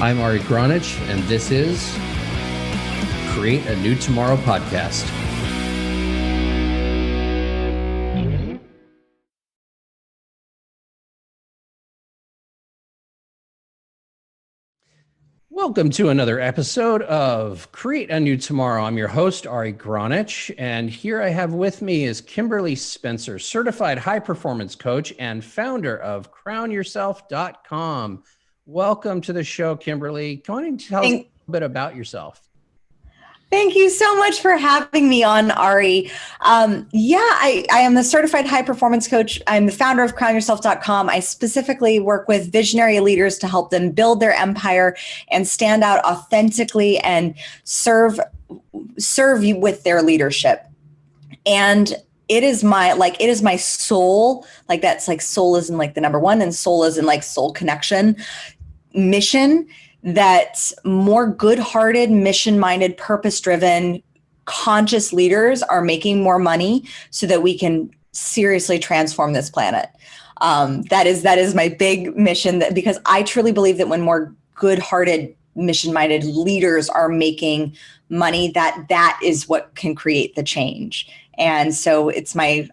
I'm Ari Gronich, and this is Create a New Tomorrow podcast. Welcome to another episode of Create a New Tomorrow. I'm your host, Ari Gronich, and here I have with me is Kimberly Spencer, certified high-performance coach and founder of crownyourself.com. Welcome to the show, Kimberly. Go on and tell us a little bit about yourself. Thank you so much for having me on, Ari. I am the certified high performance coach. I'm the founder of crownyourself.com. I specifically work with visionary leaders to help them build their empire and stand out authentically and serve you with their leadership. And it is my soul, like that's like soul is in like the number one and soul is in like soul connection mission, that more good-hearted, mission-minded, purpose-driven, conscious leaders are making more money so that we can seriously transform this planet. That is my big mission, because I truly believe that when more good-hearted, mission-minded leaders are making money, that is what can create the change. And so it's my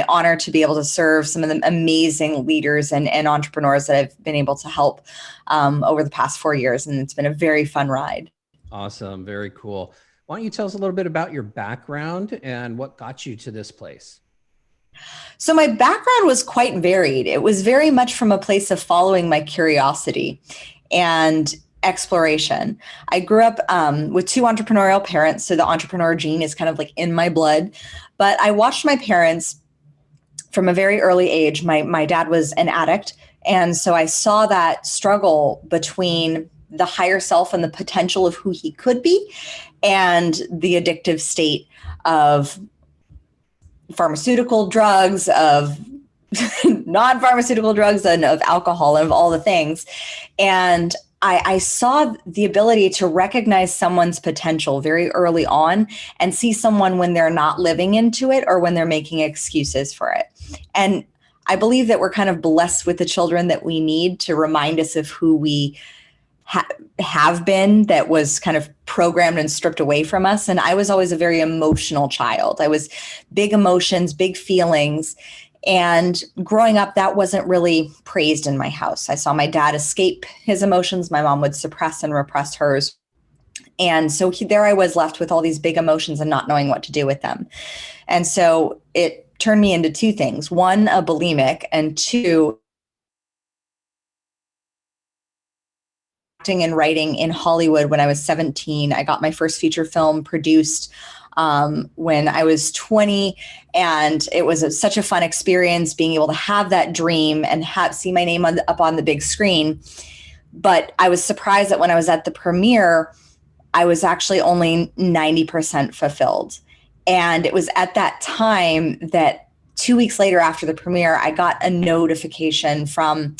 honor to be able to serve some of the amazing leaders and entrepreneurs that I've been able to help over the past 4 years. And it's been a very fun ride. Awesome. Very cool. Why don't you tell us a little bit about your background and what got you to this place? So my background was quite varied. It was very much from a place of following my curiosity and exploration. I grew up with two entrepreneurial parents, so the entrepreneur gene is kind of like in my blood. But I watched my parents from a very early age. My dad was an addict, and so I saw that struggle between the higher self and the potential of who he could be, and the addictive state of pharmaceutical drugs, of non-pharmaceutical drugs, and of alcohol, and of all the things. And I saw the ability to recognize someone's potential very early on and see someone when they're not living into it or when they're making excuses for it. And I believe that we're kind of blessed with the children that we need to remind us of who we have been, that was kind of programmed and stripped away from us. And I was always a very emotional child. I was big emotions, big feelings. And growing up, that wasn't really praised in my house. I saw my dad escape his emotions. My mom would suppress and repress hers. And so there I was left with all these big emotions and not knowing what to do with them. And so it turned me into two things. One, a bulimic, and two, acting and writing in Hollywood when I was 17. I got my first feature film produced when I was 20, and it was such a fun experience being able to have that dream and see my name up on the big screen. But I was surprised that when I was at the premiere, I was actually only 90% fulfilled. And it was at that time that 2 weeks later after the premiere, I got a notification from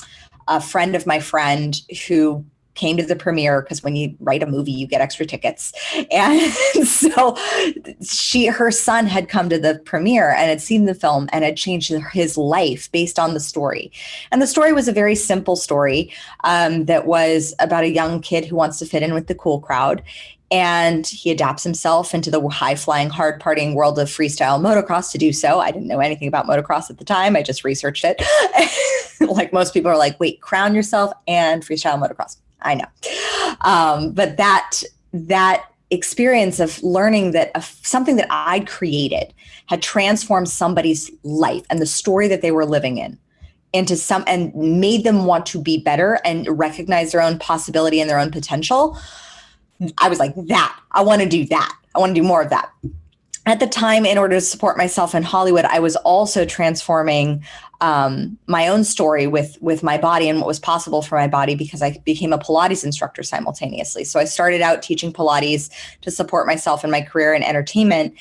a friend of my friend who came to the premiere, because when you write a movie, you get extra tickets. And so her son had come to the premiere and had seen the film and had changed his life based on the story. And the story was a very simple story that was about a young kid who wants to fit in with the cool crowd. And he adapts himself into the high-flying, hard-partying world of freestyle motocross to do so. I didn't know anything about motocross at the time. I just researched it. Like most people are like, wait, crown yourself and freestyle motocross. I know. But that experience of learning that something that I'd created had transformed somebody's life and the story that they were living in into and made them want to be better and recognize their own possibility and their own potential. I was like, I want to do that. I want to do more of that. At the time, in order to support myself in Hollywood, I was also transforming my own story with my body and what was possible for my body, because I became a Pilates instructor simultaneously. So I started out teaching Pilates to support myself in my career in entertainment.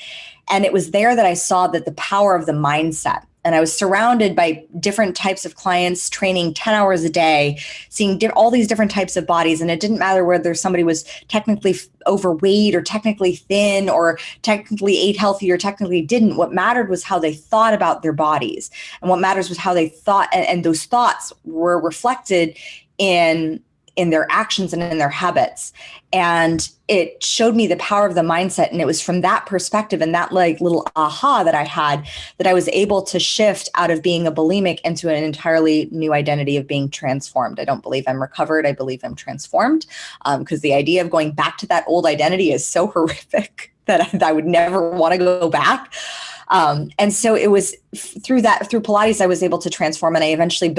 And it was there that I saw that the power of the mindset. And I was surrounded by different types of clients, training 10 hours a day, seeing all these different types of bodies. And it didn't matter whether somebody was technically overweight or technically thin or technically ate healthy or technically didn't. What mattered was how they thought about their bodies. And what matters was how they thought. And those thoughts were reflected in in their actions and in their habits. And it showed me the power of the mindset. And it was from that perspective and that like little aha that I had that I was able to shift out of being a bulimic into an entirely new identity of being transformed. I don't believe I'm recovered. I believe I'm transformed, because the idea of going back to that old identity is so horrific that I would never want to go back. And so it was through Pilates, I was able to transform, and I eventually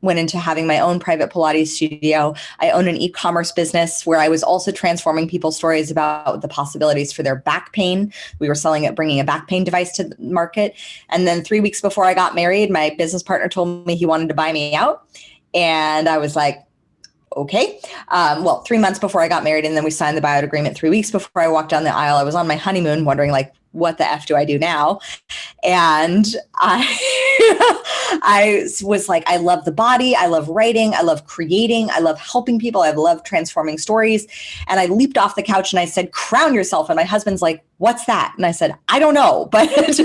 went into having my own private Pilates studio. I own an e-commerce business where I was also transforming people's stories about the possibilities for their back pain. We were bringing a back pain device to the market. And then 3 weeks before I got married, my business partner told me he wanted to buy me out. And I was like, okay. 3 months before I got married, and then we signed the buyout agreement 3 weeks before I walked down the aisle. I was on my honeymoon wondering like, what the F do I do now? And I was like, I love the body. I love writing. I love creating. I love helping people. I love transforming stories. And I leaped off the couch and I said, crown yourself. And my husband's like, what's that? And I said, I don't know, but it's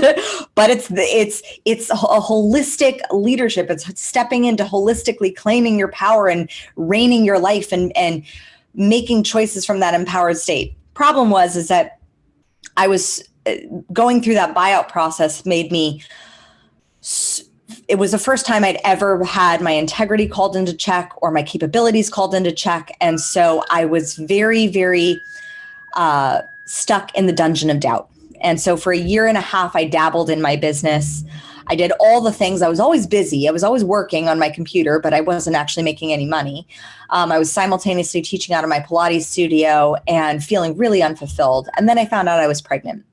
a holistic leadership. It's stepping into holistically claiming your power and reigning your life and making choices from that empowered state. Problem is that I was going through that buyout process it was the first time I'd ever had my integrity called into check or my capabilities called into check. And so I was very, very stuck in the dungeon of doubt. And so for a year and a half, I dabbled in my business. I did all the things. I was always busy. I was always working on my computer, but I wasn't actually making any money. I was simultaneously teaching out of my Pilates studio and feeling really unfulfilled. And then I found out I was pregnant.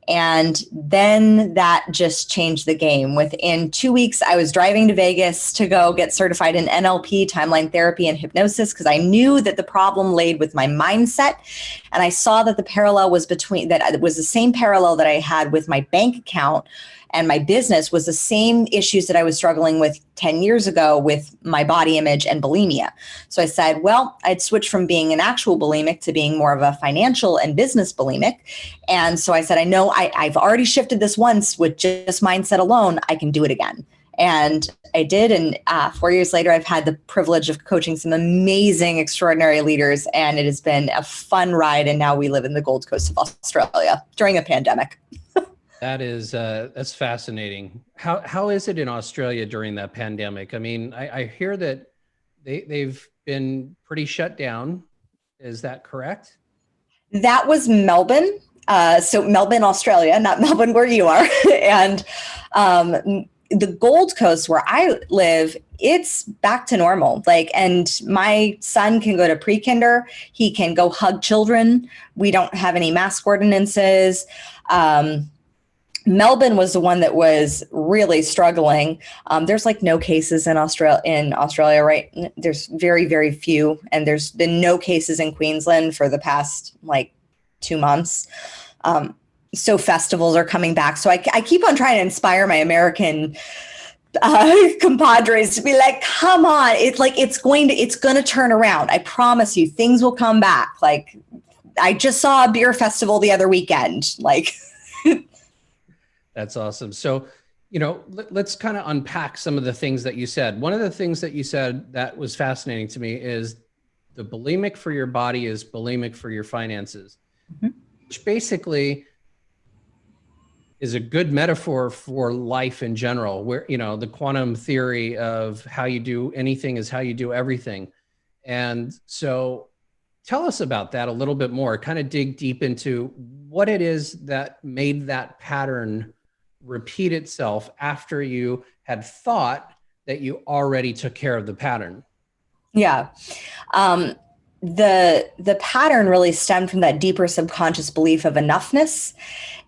And then that just changed the game. Within 2 weeks, I was driving to Vegas to go get certified in NLP, timeline therapy, and hypnosis, because I knew that the problem laid with my mindset. And I saw that the same parallel that I had with my bank account and my business was the same issues that I was struggling with 10 years ago with my body image and bulimia. So I said, well, I'd switched from being an actual bulimic to being more of a financial and business bulimic. And so I said, I know I've already shifted this once with just mindset alone. I can do it again. And I did. And 4 years later, I've had the privilege of coaching some amazing, extraordinary leaders. And it has been a fun ride. And now we live in the Gold Coast of Australia during a pandemic. That's fascinating. How is it in Australia during that pandemic? I mean, I hear that they've been pretty shut down. Is that correct? That was Melbourne. So Melbourne, Australia, not Melbourne where you are. And the Gold Coast where I live, it's back to normal. And my son can go to pre-kinder. He can go hug children. We don't have any mask ordinances. Melbourne was the one that was really struggling. There's no cases in Australia, right? There's very, very few. And there's been no cases in Queensland for the past 2 months. So festivals are coming back. So I keep on trying to inspire my American compadres to be like, come on. It's going to turn around. I promise you, things will come back. I just saw a beer festival the other weekend. That's awesome. So, let's kind of unpack some of the things that you said. One of the things that you said that was fascinating to me is the bulimic for your body is bulimic for your finances, which basically is a good metaphor for life in general, where, the quantum theory of how you do anything is how you do everything. And so tell us about that a little bit more, kind of dig deep into what it is that made that pattern repeat itself after you had thought that you already took care of the pattern. Yeah. The pattern really stemmed from that deeper subconscious belief of enoughness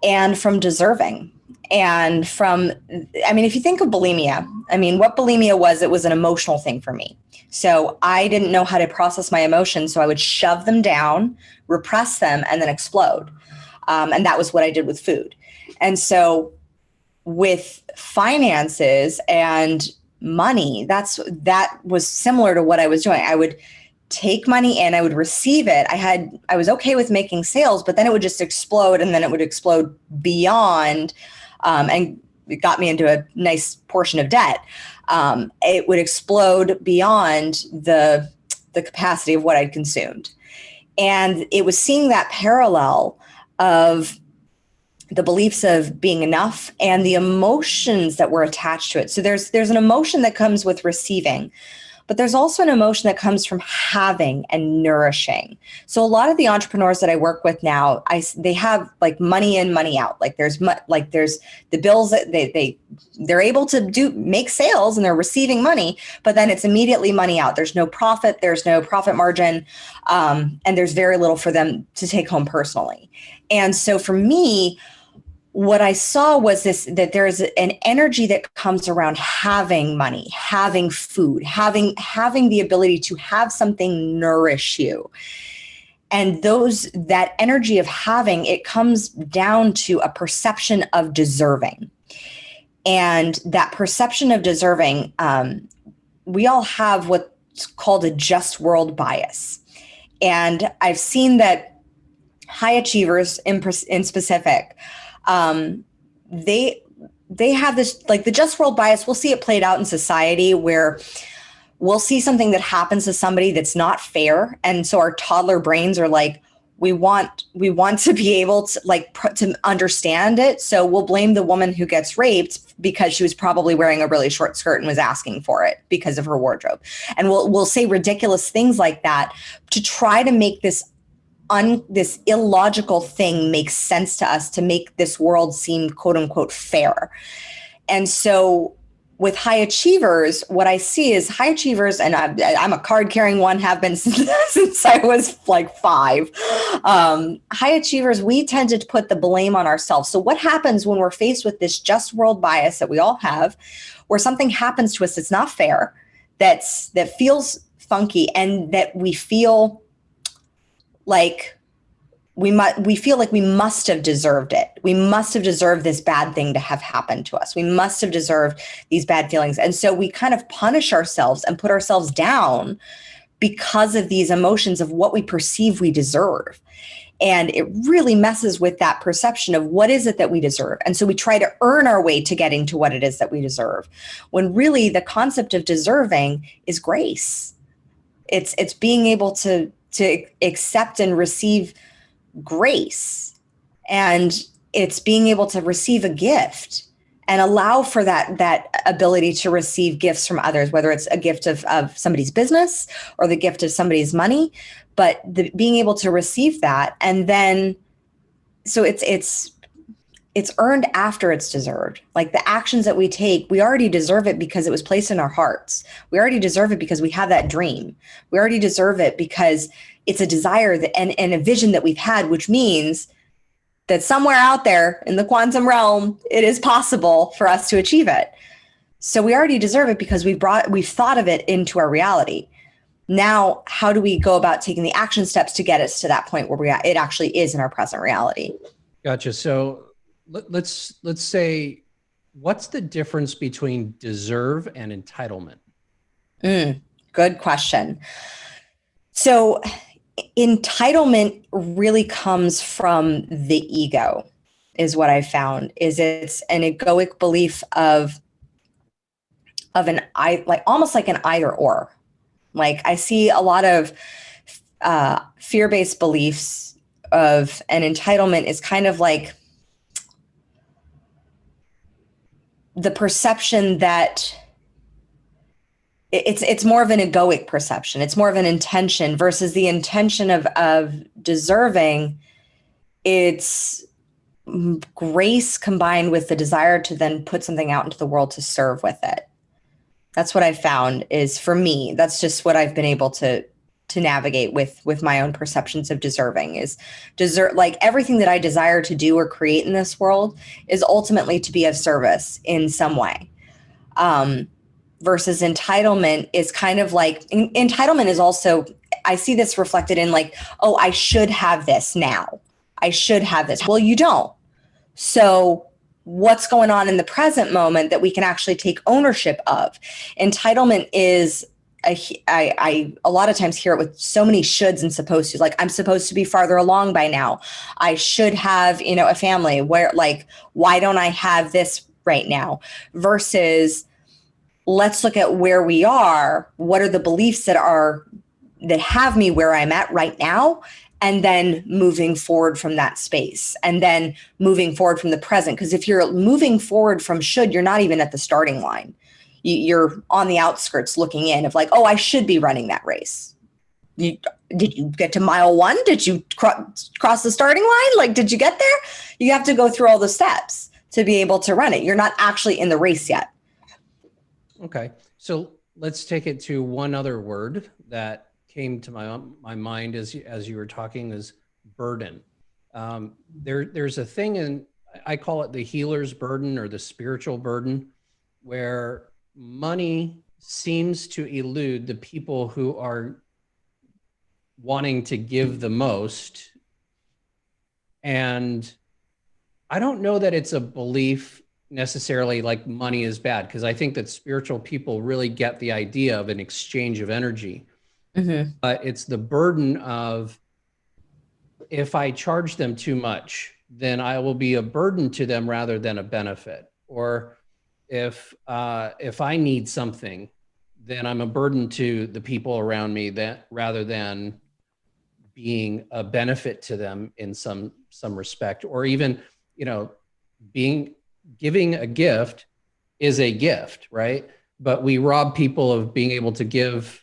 and from deserving. And if you think of bulimia, what bulimia was, it was an emotional thing for me. So I didn't know how to process my emotions. So I would shove them down, repress them, and then explode. And that was what I did with food. And so with finances and money, that was similar to what I was doing. I would take money in, I would receive it. I was okay with making sales, but then it would just explode, and then it would explode beyond, and it got me into a nice portion of debt. It would explode beyond the the capacity of what I'd consumed. And it was seeing that parallel of the beliefs of being enough and the emotions that were attached to it. So there's an emotion that comes with receiving, but there's also an emotion that comes from having and nourishing. So a lot of the entrepreneurs that I work with now, they have like money in, money out. Like there's the bills that they're able to make sales and they're receiving money, but then it's immediately money out. There's no profit, there's no profit margin, and there's very little for them to take home personally. And so for me, what I saw was that there is an energy that comes around having money, having food, having the ability to have something nourish you. And that energy of having, it comes down to a perception of deserving. And that perception of deserving, we all have what's called a just world bias. And I've seen that high achievers in specific, they have this, like the just world bias. We'll see it played out in society where we'll see something that happens to somebody that's not fair. And so our toddler brains are like, we want to be able to to understand it. So we'll blame the woman who gets raped because she was probably wearing a really short skirt and was asking for it because of her wardrobe. And we'll say ridiculous things like that to try to make this illogical thing makes sense to us, to make this world seem quote unquote fair. And so with high achievers, what I see is high achievers, and I'm a card carrying one, have been since I was like 5. High achievers, we tend to put the blame on ourselves. So what happens when we're faced with this just world bias that we all have, where something happens to us that's not fair, that feels funky, and that we feel like we feel like we must have deserved it. We must have deserved this bad thing to have happened to us. We must have deserved these bad feelings. And so we kind of punish ourselves and put ourselves down because of these emotions of what we perceive we deserve. And it really messes with that perception of what is it that we deserve. And so we try to earn our way to getting to what it is that we deserve, when really the concept of deserving is grace. It's being able to accept and receive grace, and it's being able to receive a gift and allow for that ability to receive gifts from others, whether it's a gift of somebody's business or the gift of somebody's money, but being able to receive that. And then so it's earned after it's deserved. Like the actions that we take, we already deserve it because it was placed in our hearts. We already deserve it because we have that dream. We already deserve it because it's a desire and a vision that we've had, which means that somewhere out there in the quantum realm, it is possible for us to achieve it. So we already deserve it because we've thought of it into our reality. Now, how do we go about taking the action steps to get us to that point where it actually is in our present reality? Gotcha. So let's say, what's the difference between deserve and entitlement? Good question. So entitlement really comes from the ego, is what I found. Is it's an egoic belief of almost like an either or. Like I see a lot of fear-based beliefs of an entitlement is kind of like the perception that it's more of an egoic perception. It's more of an intention versus the intention of deserving. It's grace combined with the desire to then put something out into the world to serve with it. That's what I found is, for me, that's just what I've been able to navigate with my own perceptions of deserving. Is like everything that I desire to do or create in this world is ultimately to be of service in some way. Versus entitlement is kind of like, entitlement is also, I see this reflected in like, oh, I should have this now. I should have this. Well, you don't. So what's going on in the present moment that we can actually take ownership of? Entitlement is, I a lot of times hear it with so many shoulds and supposed to, like, I'm supposed to be farther along by now. I should have, a family. Where, like, why don't I have this right now? Versus, let's look at where we are. What are the beliefs that are have me where I'm at right now, and then moving forward from that space, and then moving forward from the present. Because if you're moving forward from should, you're not even at the starting line. You're on the outskirts looking in of like, oh, I should be running that race. Did you get to mile 1? Did you cross the starting line? Like, did you get there? You have to go through all the steps to be able to run it. You're not actually in the race yet. Okay. So let's take it to one other word that came to my mind as you were talking, is burden. There's a thing, and I call it the healer's burden or the spiritual burden, where money seems to elude the people who are wanting to give the most. And I don't know that it's a belief necessarily like money is bad, because I think that spiritual people really get the idea of an exchange of energy. Mm-hmm. But it's the burden of, if I charge them too much, then I will be a burden to them rather than a benefit. Or if I need something, then I'm a burden to the people around me, that rather than being a benefit to them in some respect. Or even, giving a gift is a gift, right? But we rob people of being able to give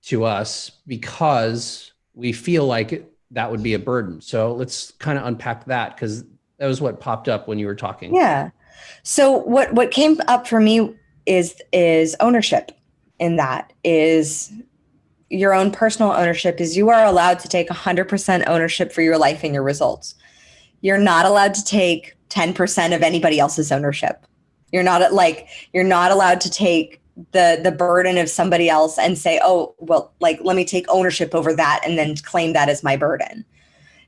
to us because we feel like that would be a burden. So let's kind of unpack that, because that was what popped up when you were talking. Yeah. So what came up for me is ownership. In that is your own personal ownership. Is you are allowed to take 100% ownership for your life and your results. You're not allowed to take 10% of anybody else's ownership. You're not allowed to take the burden of somebody else and say, oh, well, like, let me take ownership over that and then claim that as my burden.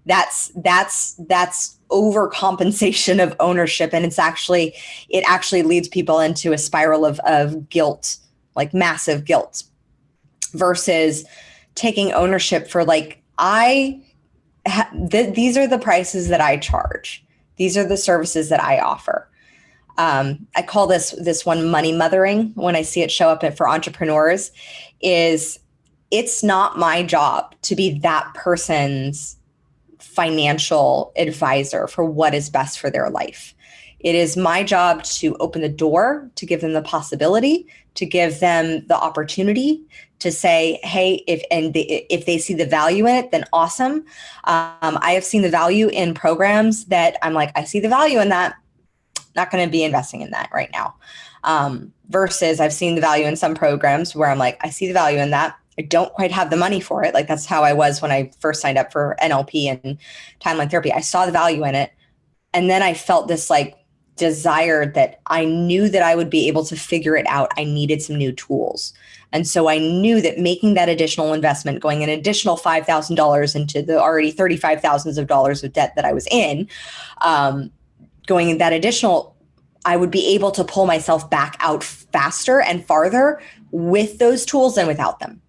That's overcompensation of ownership. And it actually leads people into a spiral of guilt, like massive guilt, versus taking ownership for like, these are the prices that I charge. These are the services that I offer. I call this one money mothering when I see it show up for entrepreneurs. It's not my job to be that person's financial advisor for what is best for their life. It is my job to open the door, to give them the possibility, to give them the opportunity to say, hey, if they see the value in it, then awesome. I have seen the value in programs that I'm like, I see the value in that. Not going to be investing in that right now. Versus I've seen the value in some programs where I'm like, I see the value in that. I don't quite have the money for it. Like, that's how I was when I first signed up for NLP and timeline therapy. I saw the value in it. And then I felt this like desire that I knew that I would be able to figure it out. I needed some new tools. And so I knew that making that additional investment, going an additional $5,000 into the already $35,000 of debt that I was in, going that additional, I would be able to pull myself back out faster and farther with those tools than without them.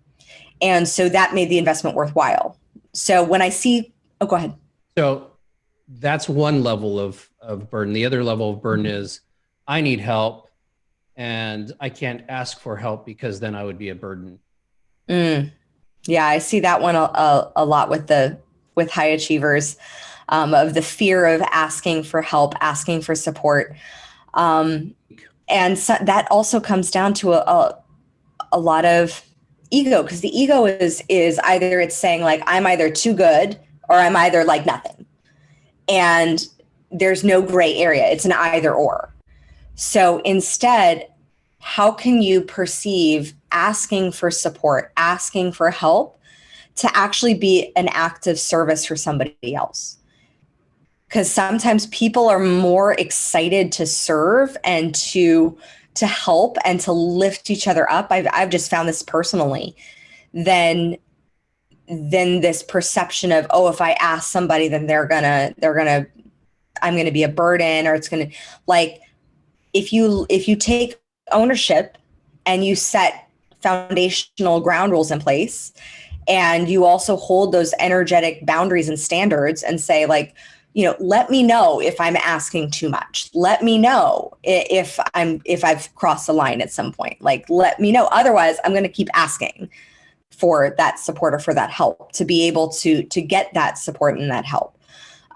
And so that made the investment worthwhile. So when I see, go ahead. So that's one level of burden. The other level of burden is I need help and I can't ask for help because then I would be a burden. Yeah, I see that one a lot with high achievers, of the fear of asking for help, asking for support. And so that also comes down to a lot of ego, because the ego is either it's saying like, I'm either too good or I'm either like nothing. And there's no gray area. It's an either or. So instead, how can you perceive asking for support, asking for help to actually be an act of service for somebody else? Because sometimes people are more excited to serve and to help and to lift each other up. I've just found this personally, than this perception of, oh, if I ask somebody, then I'm gonna be a burden, or it's gonna, like, if you take ownership and you set foundational ground rules in place, and you also hold those energetic boundaries and standards and say like, let me know if I'm asking too much. Let me know if I've crossed the line at some point. Like, let me know. Otherwise, I'm going to keep asking for that support or for that help, to be able to get that support and that help.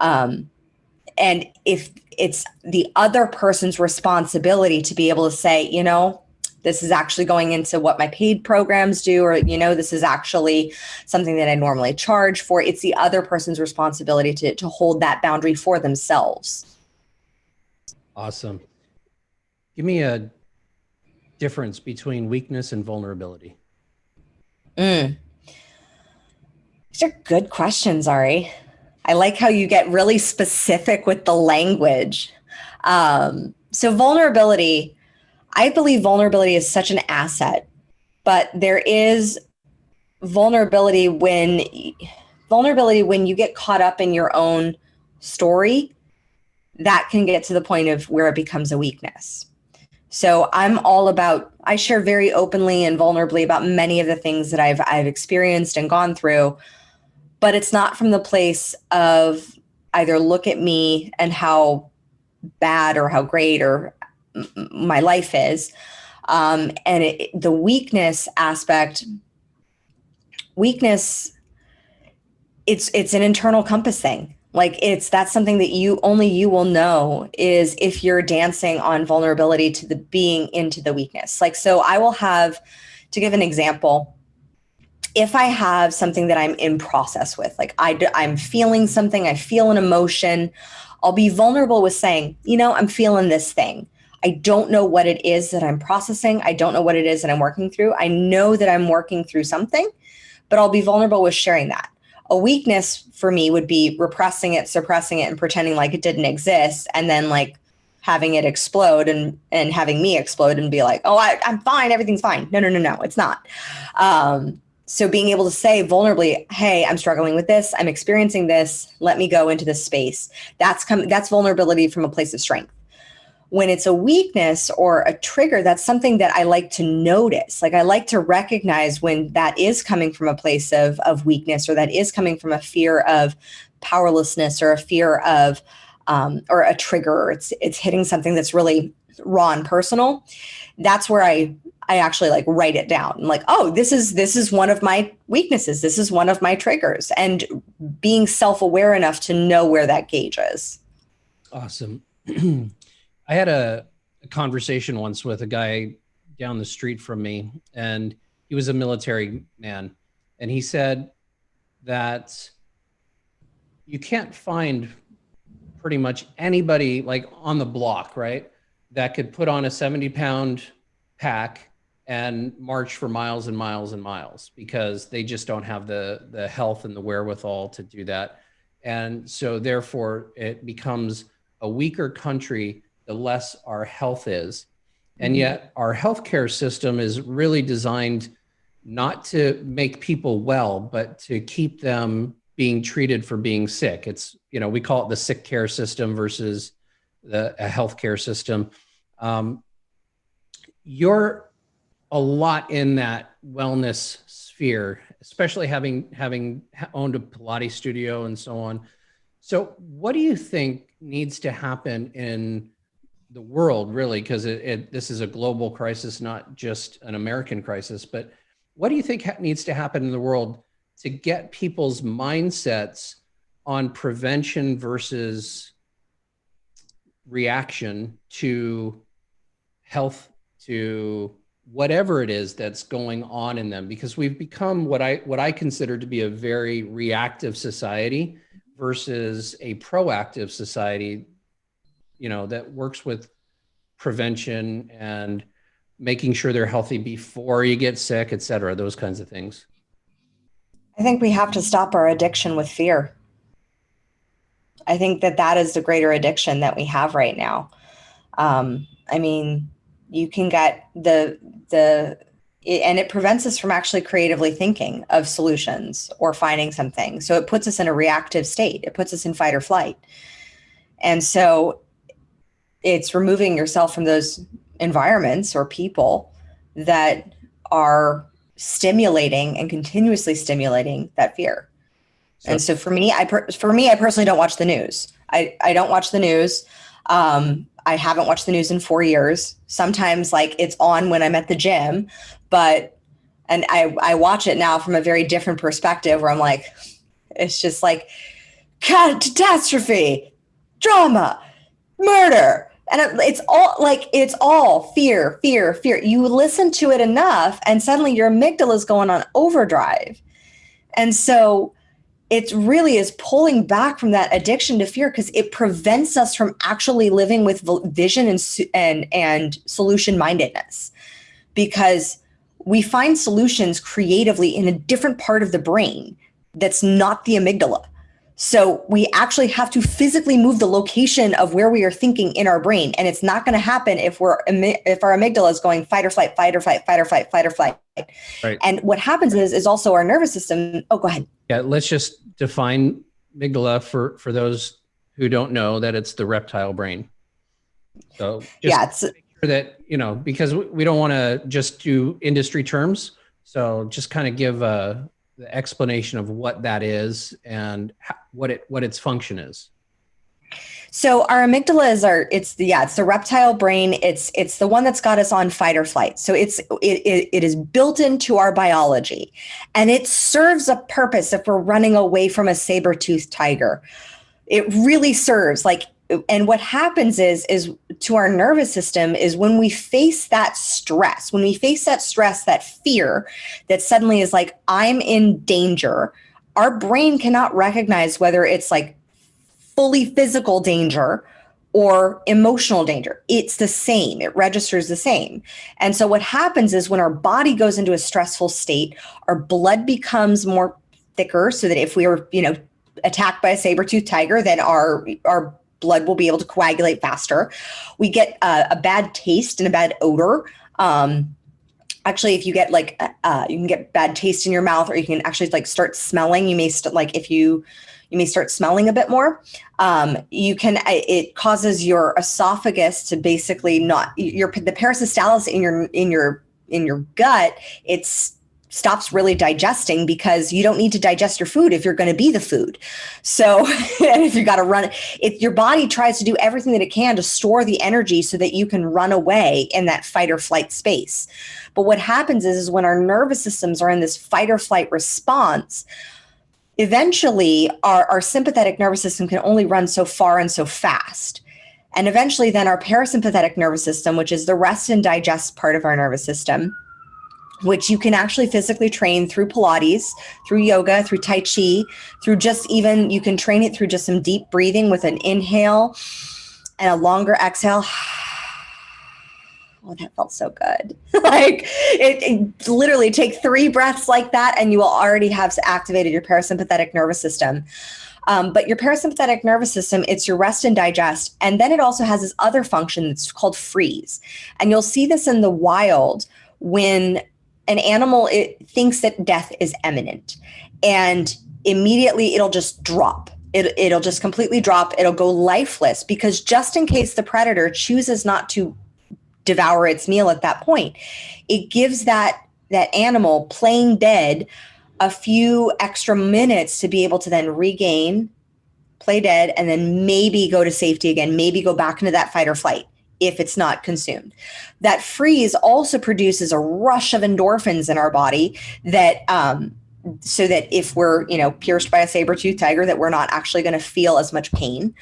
And if it's the other person's responsibility to be able to say, you know, this is actually going into what my paid programs do, or, you know, this is actually something that I normally charge for. It's the other person's responsibility to hold that boundary for themselves. Awesome. Give me a difference between weakness and vulnerability. These are good questions, Ari. I like how you get really specific with the language. So vulnerability, I believe vulnerability is such an asset, but there is vulnerability when you get caught up in your own story, that can get to the point of where it becomes a weakness. So I share very openly and vulnerably about many of the things that I've experienced and gone through, but it's not from the place of either look at me and how bad or how great or my life is. The weakness aspect, it's an internal compass thing. Like that's something that only you will know, is if you're dancing on vulnerability to the being into the weakness. Like, so I will have, to give an example, if I have something that I'm in process with, like I'm feeling something, I feel an emotion, I'll be vulnerable with saying, you know, I'm feeling this thing. I don't know what it is that I'm processing. I don't know what it is that I'm working through. I know that I'm working through something, but I'll be vulnerable with sharing that. A weakness for me would be repressing it, suppressing it, and pretending like it didn't exist, and then like having it explode and having me explode and be like, oh, I'm fine, everything's fine. No, it's not. So being able to say vulnerably, hey, I'm struggling with this, I'm experiencing this, let me go into this space. That's vulnerability from a place of strength. When it's a weakness or a trigger, that's something that I like to notice. Like I like to recognize when that is coming from a place of weakness, or that is coming from a fear of powerlessness, or a fear of, or a trigger, or it's hitting something that's really raw and personal. That's where I actually like write it down. I'm like, oh, this is one of my weaknesses. This is one of my triggers, and being self-aware enough to know where that gauge is. Awesome. I had a conversation once with a guy down the street from me, and he was a military man. And he said that you can't find pretty much anybody like on the block, right, that could put on a 70-pound pack and march for miles and miles and miles, because they just don't have the health and the wherewithal to do that. And so therefore it becomes a weaker country the less our health is. And yet our healthcare system is really designed not to make people well, but to keep them being treated for being sick. It's, you know, we call it the sick care system versus a healthcare system. You're a lot in that wellness sphere, especially having owned a Pilates studio and so on. So what do you think needs to happen in the world, really, because this is a global crisis, not just an American crisis, but what do you think needs to happen in the world to get people's mindsets on prevention versus reaction to health, to whatever it is that's going on in them? Because we've become what I consider to be a very reactive society versus a proactive society, you know, that works with prevention and making sure they're healthy before you get sick, et cetera, those kinds of things. I think we have to stop our addiction with fear. I think that is the greater addiction that we have right now. I mean, you can get and it prevents us from actually creatively thinking of solutions or finding something. So it puts us in a reactive state. It puts us in fight or flight. And so it's removing yourself from those environments or people that are stimulating and continuously stimulating that fear. And so for me, I personally don't watch the news. I don't watch the news. I haven't watched the news in 4 years. Sometimes like it's on when I'm at the gym, but And I watch it now from a very different perspective where I'm like, it's just like catastrophe, drama, murder. And it's all fear, fear, fear. You listen to it enough and suddenly your amygdala is going on overdrive. And so it really is pulling back from that addiction to fear because it prevents us from actually living with vision and solution mindedness, because we find solutions creatively in a different part of the brain that's not the amygdala. So we actually have to physically move the location of where we are thinking in our brain. And it's not going to happen if our amygdala is going fight or flight, fight or flight, fight or flight, fight or flight. Right. And what happens is also our nervous system. Oh, go ahead. Yeah, let's just define amygdala for those who don't know that it's the reptile brain. So just make sure that, because we don't want to just do industry terms. So just kind of give the explanation of what that is and what its function is. So our amygdala is it's the reptile brain. It's the one that's got us on fight or flight. So it is built into our biology, and it serves a purpose if we're running away from a saber-toothed tiger. It really serves and what happens is to our nervous system is when we face that stress, that fear that suddenly is like, I'm in danger. Our brain cannot recognize whether it's like fully physical danger or emotional danger. It's the same. It registers the same. And so what happens is when our body goes into a stressful state, our blood becomes more thicker so that if we were, attacked by a saber-toothed tiger, then our blood will be able to coagulate faster. We get a bad taste and a bad odor. Actually, if you get you can get bad taste in your mouth, or you can actually start smelling. You may you may start smelling a bit more. It causes your esophagus to basically the parasystalis in your gut. Stops really digesting because you don't need to digest your food if you're going to be the food. So, and if you got to run it, your body tries to do everything that it can to store the energy so that you can run away in that fight or flight space. But what happens is when our nervous systems are in this fight or flight response, eventually our sympathetic nervous system can only run so far and so fast. And eventually then our parasympathetic nervous system, which is the rest and digest part of our nervous system, which you can actually physically train through Pilates, through yoga, through Tai Chi, you can train it through just some deep breathing with an inhale and a longer exhale. Oh, that felt so good. It literally take 3 breaths like that and you will already have activated your parasympathetic nervous system. But your parasympathetic nervous system, it's your rest and digest. And then it also has this other function that's called freeze. And you'll see this in the wild when an animal thinks that death is imminent, and immediately it'll just drop. It'll just completely drop. It'll go lifeless, because just in case the predator chooses not to devour its meal at that point, it gives that animal playing dead a few extra minutes to be able to then regain, play dead, and then maybe go to safety again, maybe go back into that fight or flight if it's not consumed. That freeze also produces a rush of endorphins in our body that so that if we're pierced by a saber-toothed tiger, that we're not actually going to feel as much pain.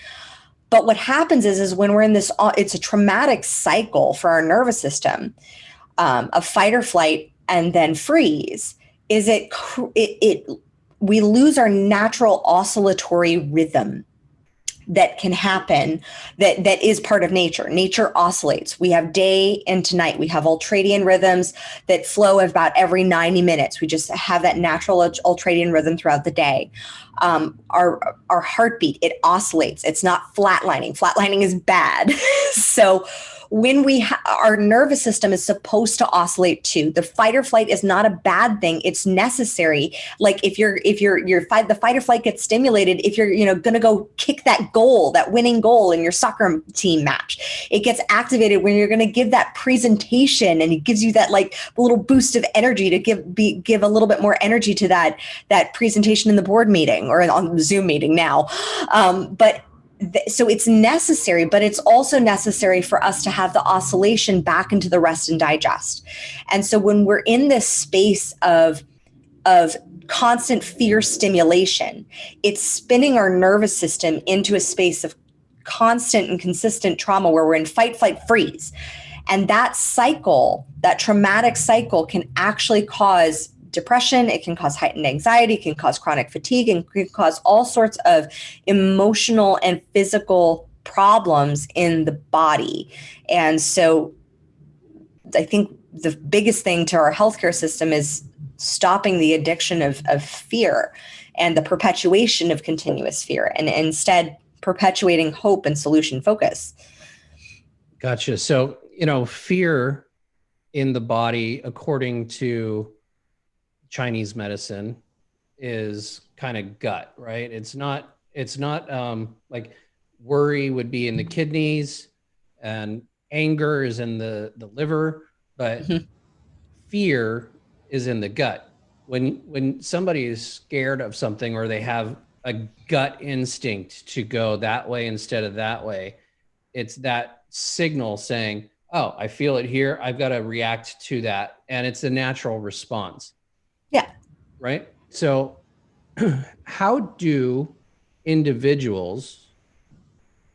But what happens is when we're in this, it's a traumatic cycle for our nervous system of fight or flight and then freeze. We lose our natural oscillatory rhythm that can happen, that is part of nature. Nature oscillates. We have day into night. We have ultradian rhythms that flow about every 90 minutes. We just have that natural ultradian rhythm throughout the day. Our heartbeat, it oscillates. It's not flatlining. Flatlining is bad. So when our nervous system is supposed to oscillate too. The fight or flight is not a bad thing. It's necessary. Like if the fight or flight gets stimulated, if you're going to go kick that goal, that winning goal in your soccer team match, it gets activated when you're going to give that presentation, and it gives you that little boost of energy to give a little bit more energy to that presentation in the board meeting or on the Zoom meeting now. But So it's necessary, but it's also necessary for us to have the oscillation back into the rest and digest. And so when we're in this space of constant fear stimulation, it's spinning our nervous system into a space of constant and consistent trauma where we're in fight, flight, freeze. And that cycle, that traumatic cycle, can actually cause depression, it can cause heightened anxiety, it can cause chronic fatigue, and can cause all sorts of emotional and physical problems in the body. And so I think the biggest thing to our healthcare system is stopping the addiction of fear and the perpetuation of continuous fear, and instead perpetuating hope and solution focus. Gotcha. So, fear in the body, according to Chinese medicine, is kind of gut, right? It's not like worry would be in the kidneys and anger is in the liver, but fear is in the gut. When somebody is scared of something, or they have a gut instinct to go that way instead of that way, it's that signal saying, oh, I feel it here, I've got to react to that. And it's a natural response. Yeah. Right. So how do individuals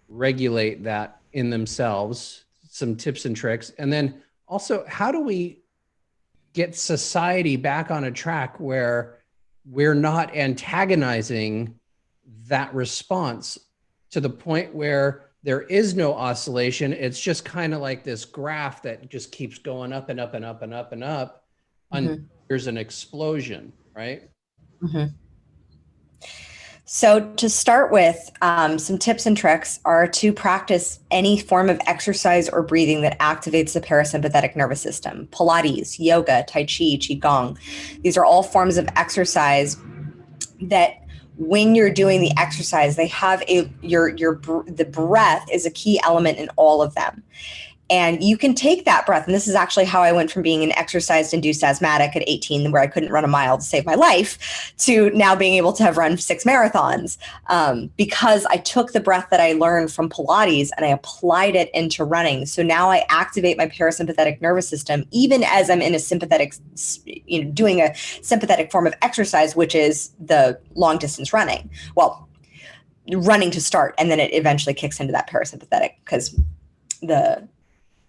regulate that in themselves? Some tips and tricks. And then also, how do we get society back on a track where we're not antagonizing that response to the point where there is no oscillation? It's just kind of like this graph that just keeps going up and up and up and up and up until there's an explosion, right? So to start with, some tips and tricks are to practice any form of exercise or breathing that activates the parasympathetic nervous system. Pilates, yoga, Tai Chi, Qigong. These are all forms of exercise that when you're doing the exercise, they have the breath is a key element in all of them. And you can take that breath. And this is actually how I went from being an exercise-induced asthmatic at 18, where I couldn't run a mile to save my life, to now being able to have run 6 marathons, because I took the breath that I learned from Pilates and I applied it into running. So now I activate my parasympathetic nervous system, even as I'm in a sympathetic, doing a sympathetic form of exercise, which is the long distance running. Well, running to start, and then it eventually kicks into that parasympathetic because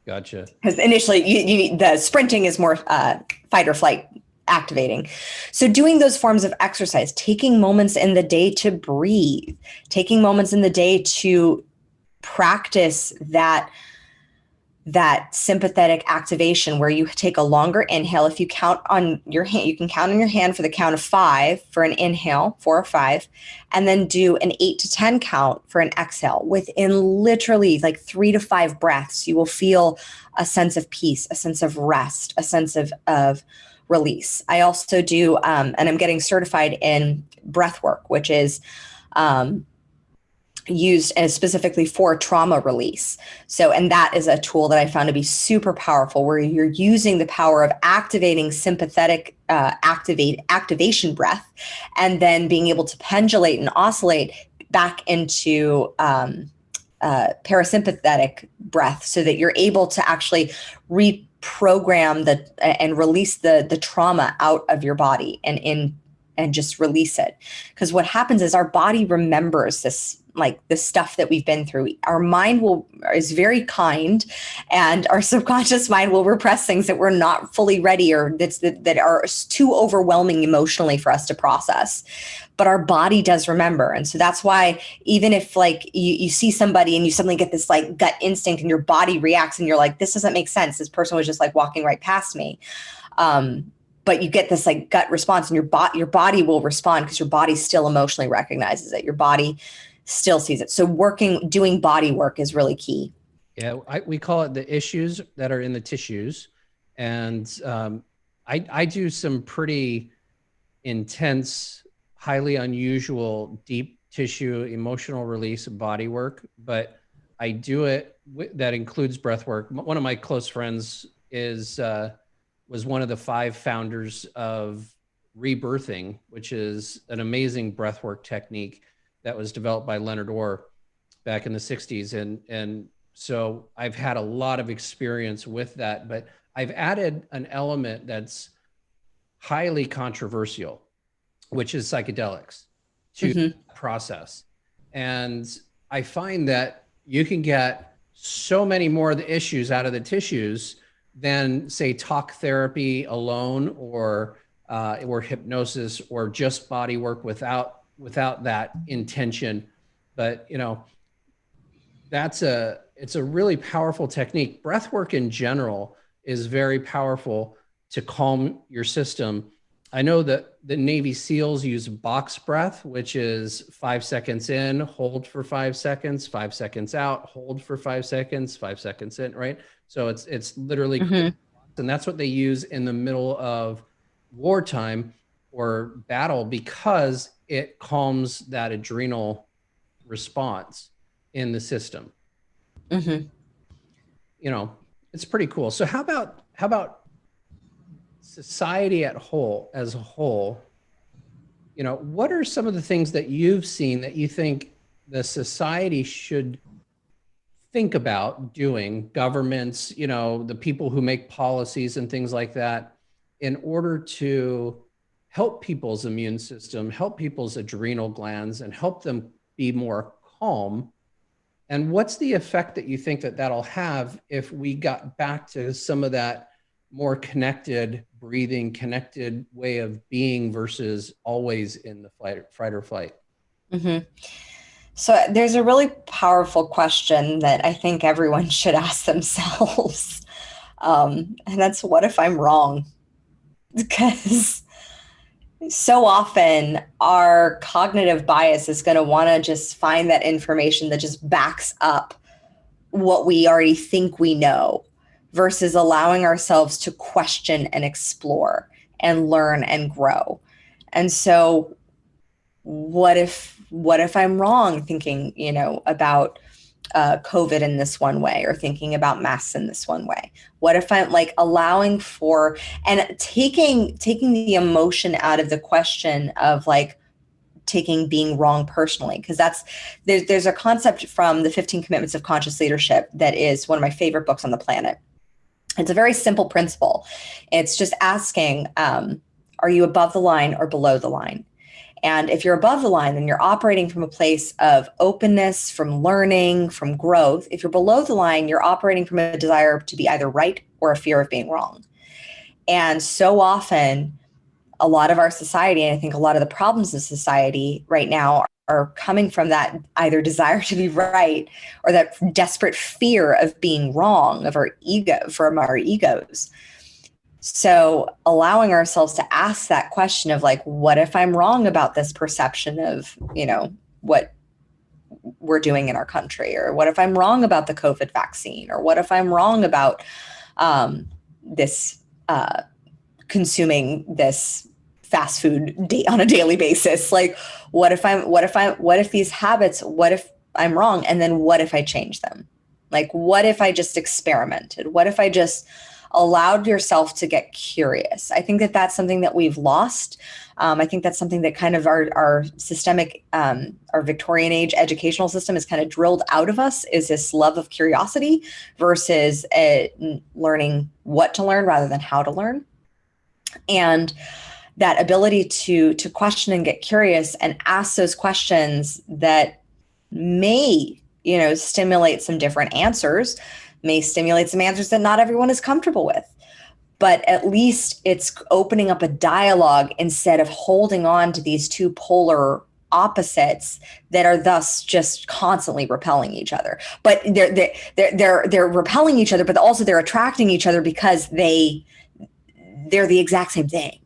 Gotcha. Because initially, the sprinting is more fight or flight activating. So doing those forms of exercise, taking moments in the day to breathe, taking moments in the day to practice that sympathetic activation, where you take a longer inhale. If you count on your hand, you can count on your hand for the count of 5 for an inhale, 4 or 5, and then do an 8 to 10 count for an exhale. Within literally like 3 to 5 breaths, you will feel a sense of peace, a sense of rest, a sense of release. I also do, and I'm getting certified in breath work, which is used as specifically for trauma release. So, and that is a tool that I found to be super powerful, where you're using the power of activating sympathetic activation breath, and then being able to pendulate and oscillate back into parasympathetic breath, so that you're able to actually reprogram and release the trauma out of your body and just release it. Because what happens is our body remembers this, like the stuff that we've been through. Our mind is very kind, and our subconscious mind will repress things that we're not fully ready, or that are too overwhelming emotionally for us to process. But our body does remember. And so that's why, even if like you see somebody and you suddenly get this like gut instinct and your body reacts and you're like, this doesn't make sense, this person was just like walking right past me. But you get this like gut response, and your body will respond, because your body still emotionally recognizes it. Your body still sees it. So doing body work is really key. Yeah, we call it the issues that are in the tissues. And I do some pretty intense, highly unusual, deep tissue, emotional release body work, but I do it that includes breath work. One of my close friends was one of the 5 founders of rebirthing, which is an amazing breathwork technique that was developed by Leonard Orr back in the 60s. And so I've had a lot of experience with that, but I've added an element that's highly controversial, which is psychedelics to the process. And I find that you can get so many more of the issues out of the tissues than, say, talk therapy alone, or hypnosis, or just body work without that intention. But it's a really powerful technique. Breath work in general is very powerful to calm your system. I know that the Navy SEALs use box breath, which is 5 seconds in, hold for 5 seconds, 5 seconds out, hold for 5 seconds, 5 seconds in, right? So it's literally, and that's what they use in the middle of wartime or battle, because it calms that adrenal response in the system. It's pretty cool. So how about society as a whole? What are some of the things that you've seen that you think the society should think about doing, governments, the people who make policies and things like that, in order to help people's immune system, help people's adrenal glands, and help them be more calm? And what's the effect that you think that that'll have if we got back to some of that more connected breathing, connected way of being, versus always in the fight or flight? So there's a really powerful question that I think everyone should ask themselves. And that's, what if I'm wrong? Because so often our cognitive bias is going to want to just find that information that just backs up what we already think we know, versus allowing ourselves to question and explore and learn and grow. And so what if I'm wrong thinking, about COVID in this one way, or thinking about masks in this one way? What if I'm allowing for and taking the emotion out of the question of taking being wrong personally? Because there's a concept from the 15 Commitments of Conscious Leadership that is one of my favorite books on the planet. It's a very simple principle. It's just asking, are you above the line or below the line? And if you're above the line, then you're operating from a place of openness, from learning, from growth. If you're below the line, you're operating from a desire to be either right or a fear of being wrong. And so often, a lot of our society, and I think a lot of the problems in society right now, are coming from that either desire to be right, or that desperate fear of being wrong, of our egos. So allowing ourselves to ask that question of what if I'm wrong about this perception of, what we're doing in our country? Or what if I'm wrong about the COVID vaccine? Or what if I'm wrong about consuming this fast food on a daily basis? What if these habits, what if I'm wrong? And then what if I change them? What if I just experimented? What if I just allowed yourself to get curious? I think that that's something that we've lost. I think that's something that kind of our systemic, our Victorian age educational system is kind of drilled out of us, is this love of curiosity versus learning what to learn rather than how to learn. And that ability to question and get curious and ask those questions that may, stimulate some different answers, may stimulate some answers that not everyone is comfortable with. But at least it's opening up a dialogue instead of holding on to these two polar opposites that are thus just constantly repelling each other. But they're repelling each other, but also they're attracting each other because they're the exact same thing.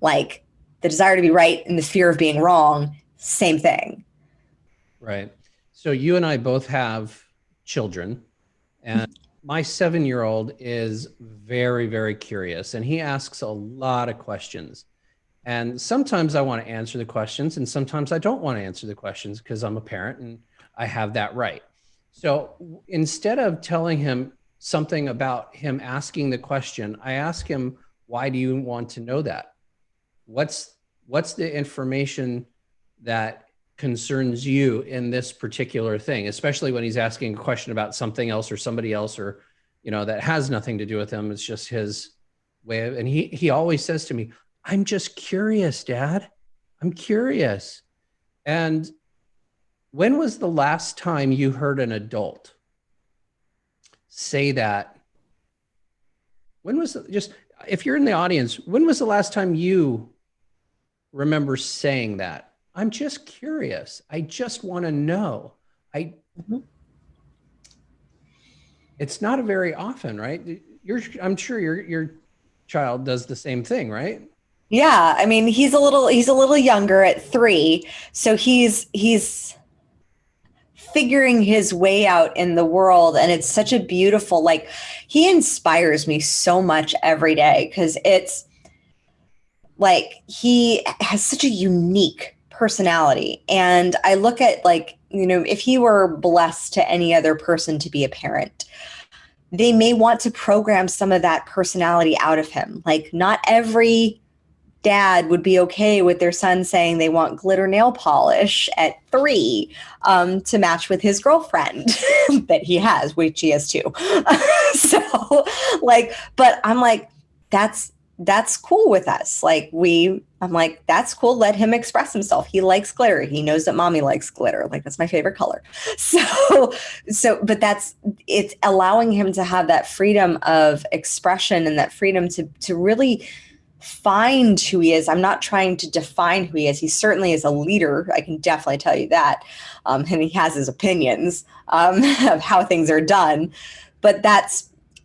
Like the desire to be right and the fear of being wrong, same thing. Right. So you and I both have children, and my 7-year-old is very, very curious, and he asks a lot of questions. And sometimes I want to answer the questions, and sometimes I don't want to answer the questions because I'm a parent and I have that right. So instead of telling him something about him asking the question, I ask him, why do you want to know that? What's the information that concerns you in this particular thing, especially when he's asking a question about something else or somebody else, or, that has nothing to do with him. It's just his way of, and he always says to me, I'm just curious, Dad. I'm curious. And when was the last time you heard an adult say that? When was just, if you're in the audience, when was the last time you remember saying that? I'm just curious. I just want to know. It's not a very often, right? I'm sure your child does the same thing, right? Yeah. I mean, he's a little younger at 3. So he's figuring his way out in the world. And it's such a beautiful, like, he inspires me so much every day, because it's like, he has such a unique personality. And I look at, like, if he were blessed to any other person to be a parent, they may want to program some of that personality out of him. Like, not every dad would be okay with their son saying they want glitter nail polish at 3 to match with his girlfriend that he has, which he has 2. So, like, but I'm like, that's cool with us. Like, I'm like, that's cool. Let him express himself. He likes glitter. He knows that mommy likes glitter. Like, that's my favorite color. But it's allowing him to have that freedom of expression and that freedom to really find who he is. I'm not trying to define who he is. He certainly is a leader. I can definitely tell you that. And he has his opinions of how things are done. But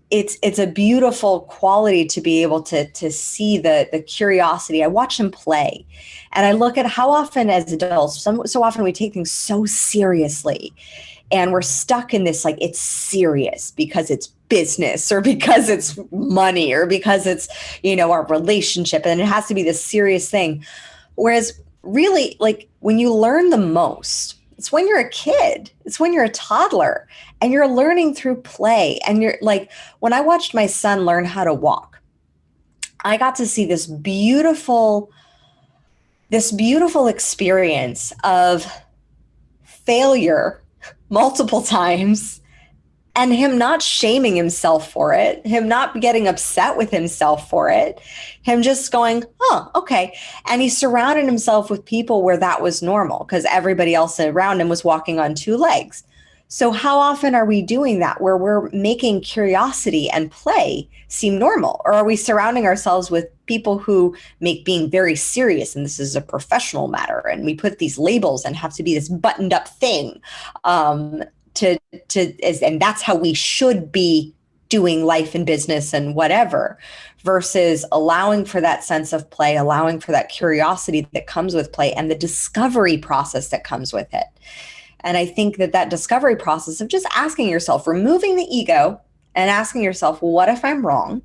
it's a beautiful quality to be able to see the curiosity. I watch him play, and I look at how often as adults, so often we take things so seriously, and we're stuck in this, like, it's serious because it's business, or because it's money, or because it's, our relationship, and it has to be this serious thing. Whereas really, like, when you learn the most, it's when you're a kid, it's when you're a toddler, and you're learning through play. And you're like, when I watched my son learn how to walk, I got to see this beautiful experience of failure multiple times, and him not shaming himself for it, him not getting upset with himself for it, him just going, oh, okay. And he surrounded himself with people where that was normal, because everybody else around him was walking on 2 legs. So how often are we doing that, where we're making curiosity and play seem normal? Or are we surrounding ourselves with people who make being very serious, and this is a professional matter, and we put these labels and have to be this buttoned up thing, and that's how we should be doing life and business and whatever, versus allowing for that sense of play, allowing for that curiosity that comes with play, and the discovery process that comes with it. And I think that discovery process of just asking yourself, removing the ego and asking yourself, what if I'm wrong?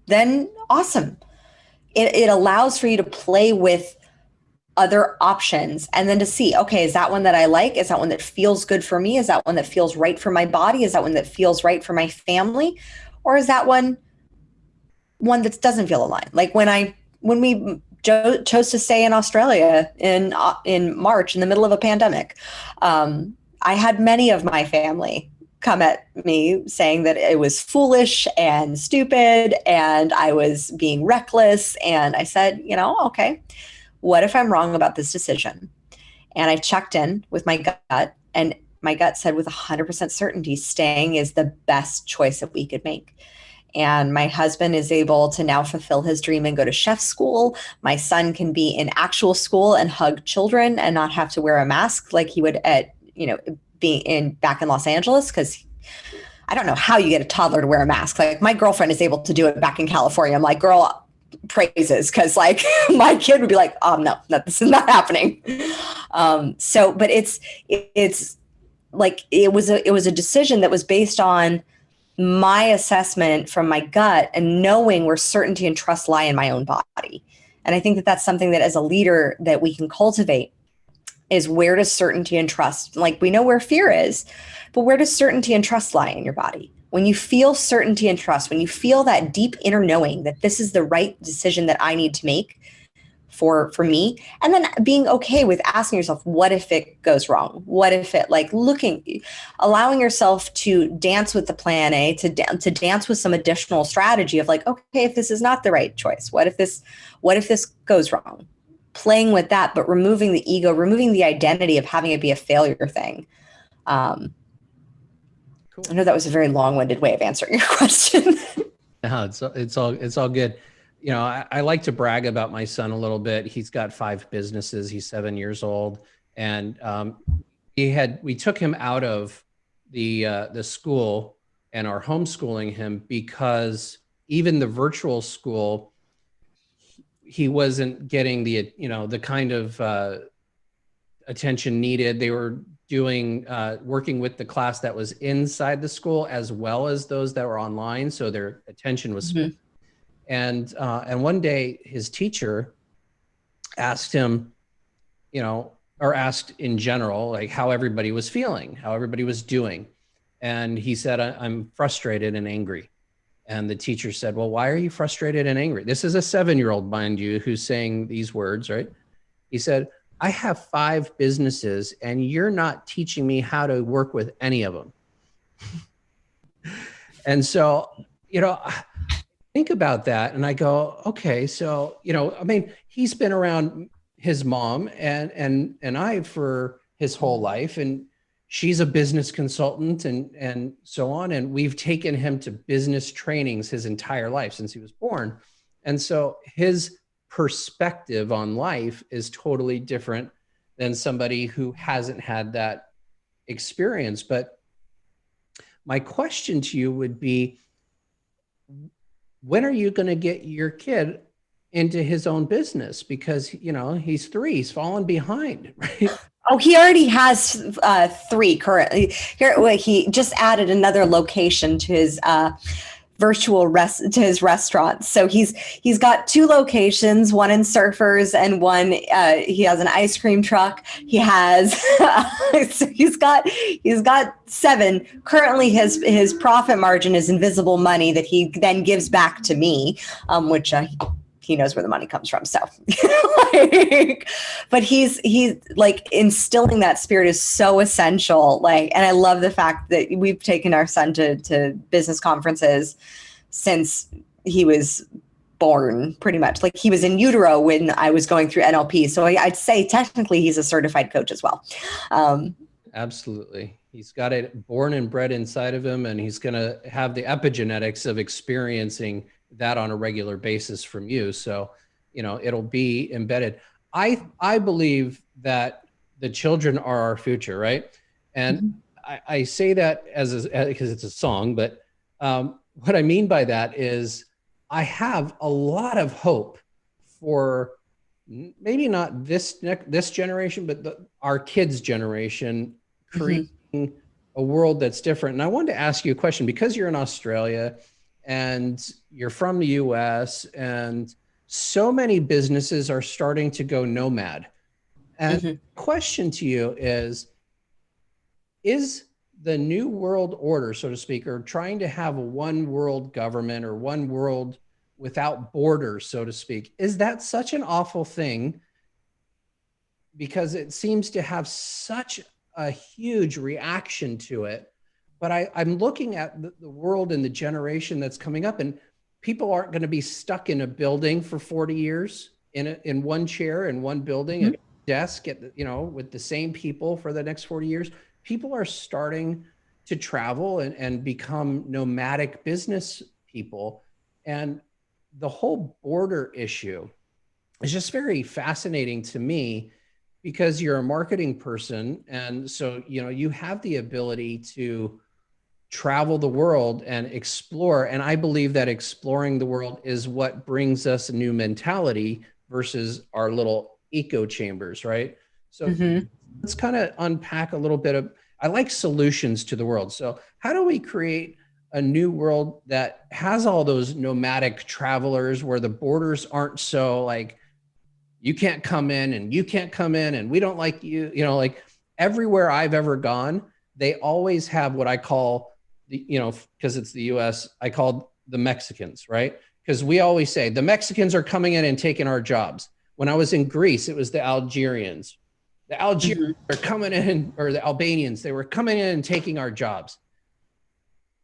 Then awesome. It allows for you to play with other options, and then to see, okay, is that one that I like? Is that one that feels good for me? Is that one that feels right for my body? Is that one that feels right for my family? Or is that one that doesn't feel aligned? Like when we chose to stay in Australia in March in the middle of a pandemic, I had many of my family come at me saying that it was foolish and stupid and I was being reckless. And I said, okay, what if I'm wrong about this decision? And I checked in with my gut, and my gut said with 100% certainty, staying is the best choice that we could make. And my husband is able to now fulfill his dream and go to chef school. My son can be in actual school and hug children and not have to wear a mask like he would at, being back in Los Angeles, because I don't know how you get a toddler to wear a mask. Like, my girlfriend is able to do it back in California. I'm like, girl, praises, because like my kid would be like, no, this is not happening. But it's like it was a decision that was based on my assessment from my gut and knowing where certainty and trust lie in my own body. And I think that that's something that as a leader that we can cultivate, is where does certainty and trust, like we know where fear is, but where does certainty and trust lie in your body? When you feel certainty and trust, when you feel that deep inner knowing that this is the right decision that I need to make, for me. And then being okay with asking yourself, what if it goes wrong? What if it, like, allowing yourself to dance with the plan A, to dance with some additional strategy of like, okay, if this is not the right choice, what if this goes wrong? Playing with that, but removing the ego, removing the identity of having it be a failure thing. Cool. I know that was a very long-winded way of answering your question. No, it's all good. You know, I like to brag about my son a little bit. He's got 5 businesses. He's 7 years old, and we took him out of the school and are homeschooling him because even the virtual school, he wasn't getting the kind of attention needed. They were doing working with the class that was inside the school as well as those that were online, so their attention was split. And one day his teacher asked him, or asked in general, like how everybody was feeling, how everybody was doing. And he said, I'm frustrated and angry. And the teacher said, well, why are you frustrated and angry? This is a 7-year-old, mind you, who's saying these words, right? He said, I have 5 businesses and you're not teaching me how to work with any of them. And so, think about that. And I go, okay, so, I mean, he's been around his mom and I for his whole life, and she's a business consultant and so on. And we've taken him to business trainings his entire life since he was born. And so his perspective on life is totally different than somebody who hasn't had that experience. But my question to you would be, when are you going to get your kid into his own business? Because, he's 3, he's fallen behind, right? Oh, he already has 3 currently. He just added another location to his his restaurant. So he's got 2 locations, one in Surfers and one he has an ice cream truck. He has so he's got 7. Currently his profit margin is invisible money that he then gives back to me, which he knows where the money comes from. So but he's like, instilling that spirit is so essential. And I love the fact that we've taken our son to business conferences since he was born, pretty much. Like, he was in utero when I was going through NLP. So I'd say technically he's a certified coach as well. Absolutely. He's got it born and bred inside of him, and he's going to have the epigenetics of experiencing that on a regular basis from you. So, it'll be embedded. I believe that the children are our future, right? And I say that because it's a song, but what I mean by that is I have a lot of hope for maybe not this generation, but our kids' generation, creating a world that's different. And I wanted to ask you a question, because you're in Australia and you're from the US, and so many businesses are starting to go nomad. And the question to you is the new world order, so to speak, or trying to have a one world government or one world without borders, so to speak, is that such an awful thing? Because it seems to have such a huge reaction to it. But I'm looking at the world and the generation that's coming up, and people aren't going to be stuck in a building for 40 years in one chair, in one building, at a desk, with the same people for the next 40 years. People are starting to travel and become nomadic business people. And the whole border issue is just very fascinating to me, because you're a marketing person. And so, you have the ability to travel the world and explore. And I believe that exploring the world is what brings us a new mentality versus our little echo chambers, right? So let's kind of unpack a little bit of, I like solutions to the world. So how do we create a new world that has all those nomadic travelers, where the borders aren't so like, you can't come in and you can't come in and we don't like you, like everywhere I've ever gone, they always have what I call because it's the US, I call the Mexicans, right? Because we always say the Mexicans are coming in and taking our jobs. When I was in Greece, it was the Algerians. The Algerians are coming in, or the Albanians, they were coming in and taking our jobs.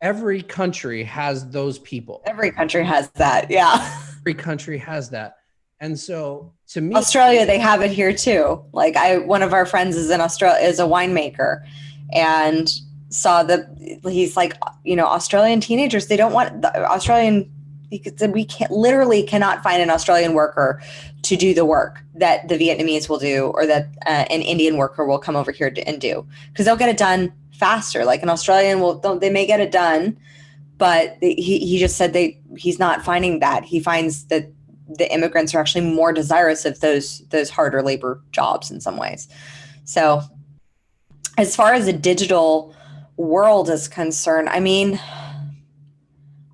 Every country has those people. Every country has that. Yeah. Every country has that. And so to me, Australia, they have it here too. Like one of our friends is in Australia, is a winemaker, and saw he's like, Australian teenagers, they don't want the Australian. He said we cannot find an Australian worker to do the work that the Vietnamese will do, or that an Indian worker will come over here and do, because they'll get it done faster. Like an Australian they may get it done, but he just said he's not finding that. He finds that the immigrants are actually more desirous of those harder labor jobs in some ways. So as far as the digital world is concerned, I mean,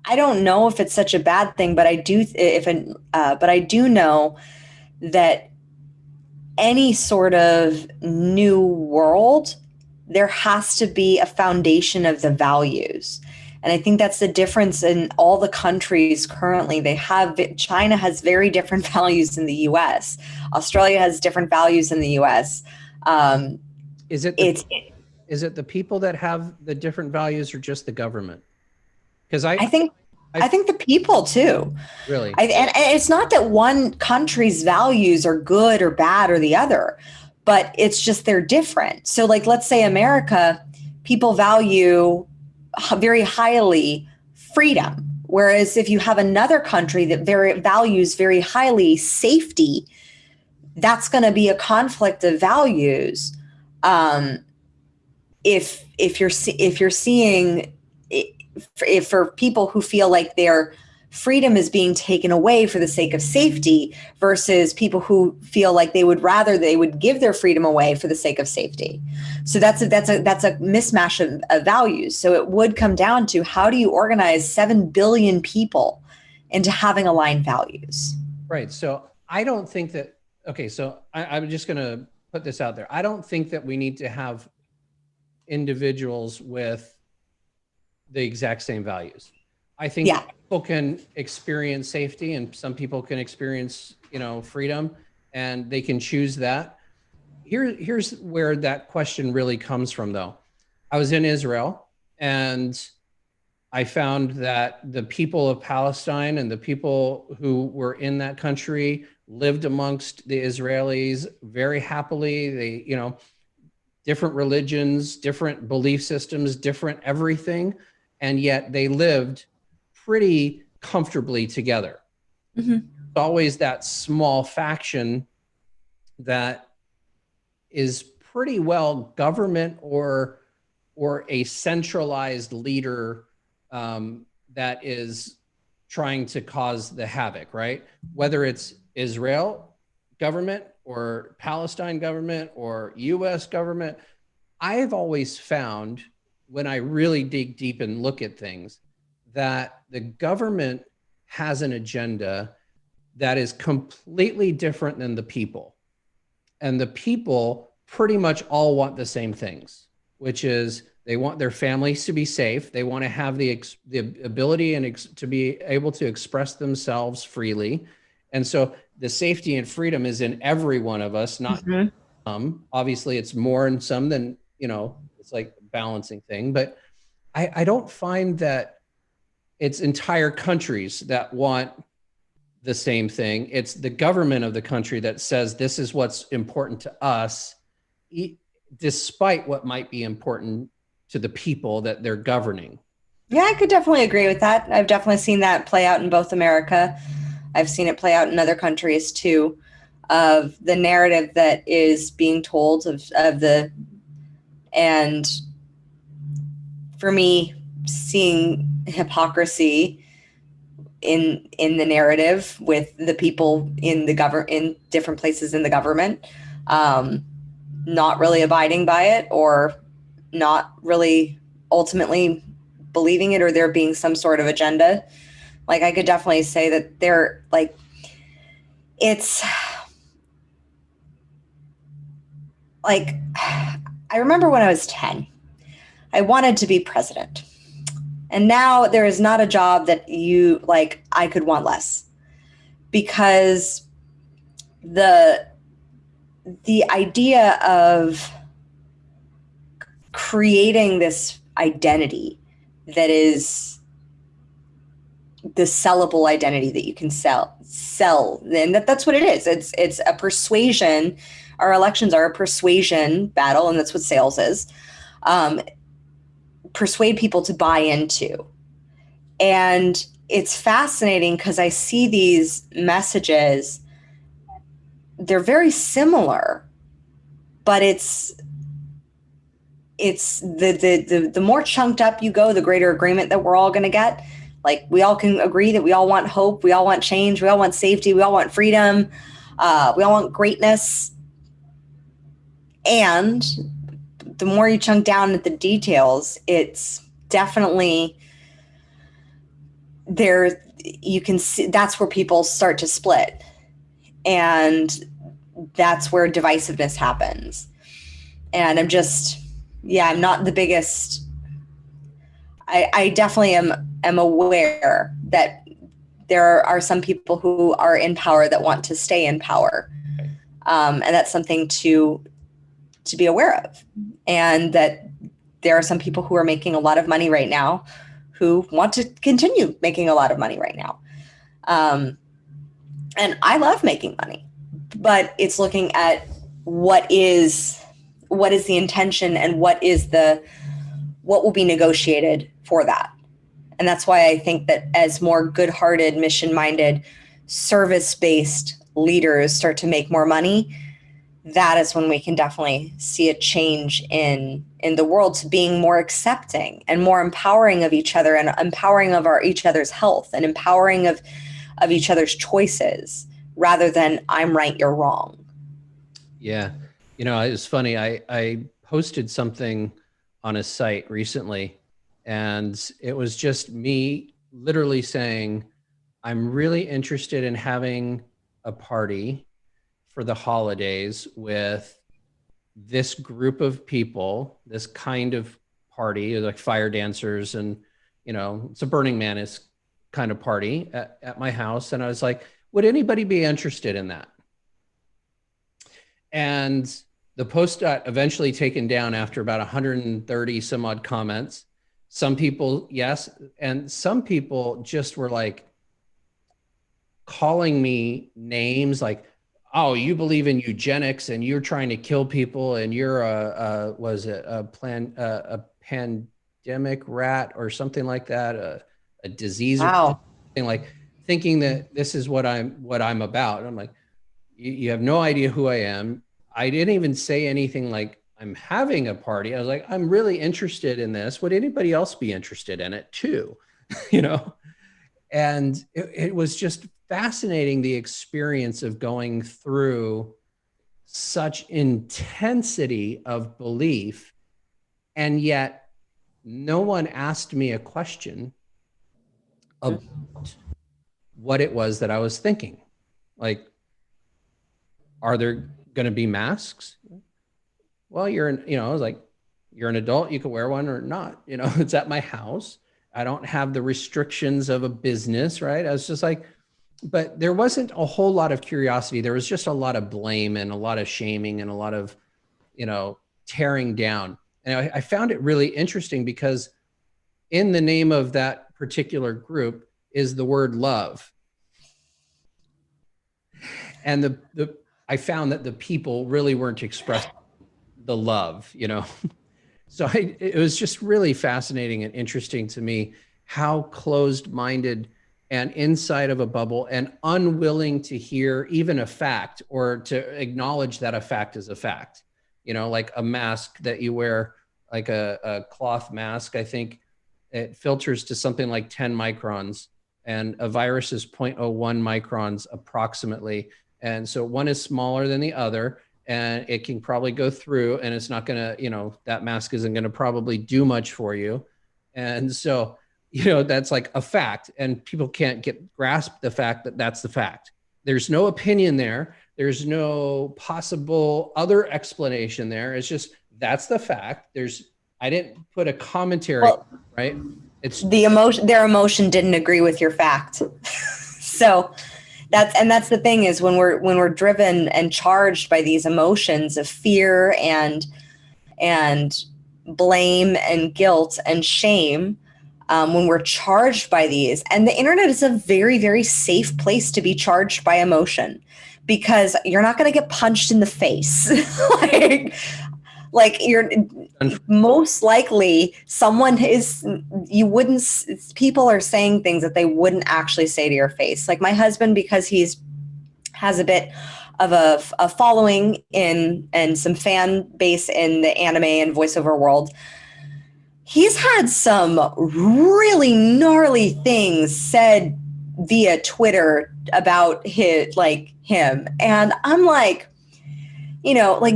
I don't know if it's such a bad thing, but I do know that any sort of new world, there has to be a foundation of the values. And I think that's the difference in all the countries currently. China has very different values than the US. Australia has different values than the US. Is it the people that have the different values, or just the government? Because I think the people too. Really? And it's not that one country's values are good or bad or the other, but it's just they're different. So like, let's say America, people value very highly freedom. Whereas if you have another country that values very highly safety, that's going to be a conflict of values. If you're seeing, if for people who feel like their freedom is being taken away for the sake of safety, versus people who feel like they would give their freedom away for the sake of safety. So that's a mismatch of values. So it would come down to, how do you organize 7 billion people into having aligned values? Right. So I don't think that, okay, so I'm just going to put this out there. I don't think that we need to have individuals with the exact same values. I think people can experience safety, and some people can experience, freedom, and they can choose that. Here's where that question really comes from, though. I was in Israel, and I found that the people of Palestine and the people who were in that country lived amongst the Israelis very happily. They, different religions, different belief systems, different everything, and yet they lived pretty comfortably together. Mm-hmm. Always that small faction that is pretty well government or a centralized leader that is trying to cause the havoc, right? Whether it's Israel government or Palestine government or US government, I've always found, when I really dig deep and look at things, that the government has an agenda that is completely different than the people. And the people pretty much all want the same things, which is they want their families to be safe. They want to have the ability to be able to express themselves freely. And so the safety and freedom is in every one of us, not some. Obviously, it's more in some than, it's like a balancing thing. But I don't find that it's entire countries that want the same thing. It's the government of the country that says this is what's important to us, despite what might be important to the people that they're governing. Yeah, I could definitely agree with that. I've definitely seen that play out in both America. I've seen it play out in other countries too, of the narrative that is being told and for me, seeing hypocrisy in the narrative with the people in different places in the government, not really abiding by it, or not really ultimately believing it, or there being some sort of agenda. Like, I could definitely say that they're like, it's like, I remember when I was 10, I wanted to be president. And now there is not a job that I could want less, because the idea of creating this identity that is the sellable identity that you can sell, and that's what it is. It's a persuasion. Our elections are a persuasion battle, and that's what sales is. Persuade people to buy into. And it's fascinating because I see these messages, they're very similar, but it's the more chunked up you go, the greater agreement that we're all going to get. Like, we all can agree that we all want hope, we all want change, we all want safety, we all want freedom, we all want greatness. And the more you chunk down at the details, it's definitely there. You can see that's where people start to split, and that's where divisiveness happens. And I'm not the biggest. I definitely am aware that there are some people who are in power that want to stay in power, and that's something to be aware of. And that there are some people who are making a lot of money right now who want to continue making a lot of money right now. And I love making money, but it's looking at what is the intention and what will be negotiated for that. And that's why I think that as more good-hearted, mission-minded, service-based leaders start to make more money, that is when we can definitely see a change in the world to being more accepting and more empowering of each other, and empowering of each other's health, and empowering of each other's choices, rather than I'm right, you're wrong. Yeah. It's funny. I posted something on a site recently, and it was just me literally saying, I'm really interested in having a party for the holidays with this group of people, this kind of party, like fire dancers, and it's a Burning Man-ish kind of party at my house. And I was like, would anybody be interested in that? And the post got eventually taken down after about 130 some odd comments. Some people, yes, and some people just were like calling me names like, oh, you believe in eugenics and you're trying to kill people, and you're a pandemic rat or something like that, a disease. Wow. Or something, like thinking that this is what I'm about. And I'm like, you have no idea who I am. I didn't even say anything like I'm having a party. I was like, I'm really interested in this. Would anybody else be interested in it too? And it was just fascinating, the experience of going through such intensity of belief, and yet no one asked me a question about what it was that I was thinking. Like, are there going to be masks? Well, I was like, you're an adult, you can wear one or not. It's at my house. I don't have the restrictions of a business, right? I was just like, but there wasn't a whole lot of curiosity. There was just a lot of blame and a lot of shaming and a lot of, tearing down. And I found it really interesting because in the name of that particular group is the word love. And I found that the people really weren't expressing the love, So it was just really fascinating and interesting to me how closed-minded and inside of a bubble and unwilling to hear even a fact or to acknowledge that a fact is a fact. Like a mask that you wear, like a cloth mask, I think it filters to something like 10 microns, and a virus is 0.01 microns approximately. And so one is smaller than the other, and it can probably go through, and it's not going to, that mask isn't going to probably do much for you. And so, that's like a fact, and people can't grasp the fact that that's the fact. There's no opinion there. There's no possible other explanation there. It's just, that's the fact. I didn't put a commentary, Right? It's their emotion didn't agree with your fact. So That's the thing, is when we're driven and charged by these emotions of fear and blame and guilt and shame, when we're charged by these, and the internet is a very, very safe place to be charged by emotion, because you're not going to get punched in the face. like you're most likely people are saying things that they wouldn't actually say to your face. Like my husband, because has a bit of a following and some fan base in the anime and voiceover world, he's had some really gnarly things said via Twitter about him. And I'm like, like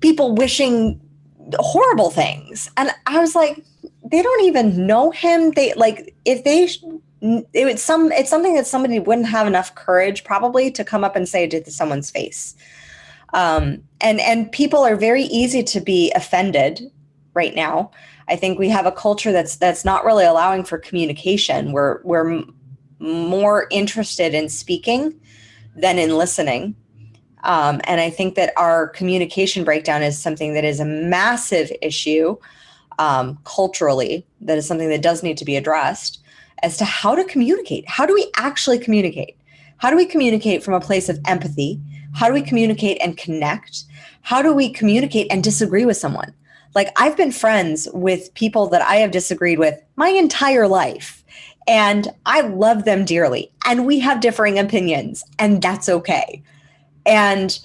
people wishing horrible things. And I was like, they don't even know him. It's something that somebody wouldn't have enough courage probably to come up and say to someone's face. And people are very easy to be offended right now. I think we have a culture that's not really allowing for communication. We're more interested in speaking than in listening. And I think that our communication breakdown is something that is a massive issue culturally, that is something that does need to be addressed as to how to communicate. How do we actually communicate? How do we communicate from a place of empathy? How do we communicate and connect? How do we communicate and disagree with someone? Like, I've been friends with people that I have disagreed with my entire life, and I love them dearly, and we have differing opinions, and that's okay. And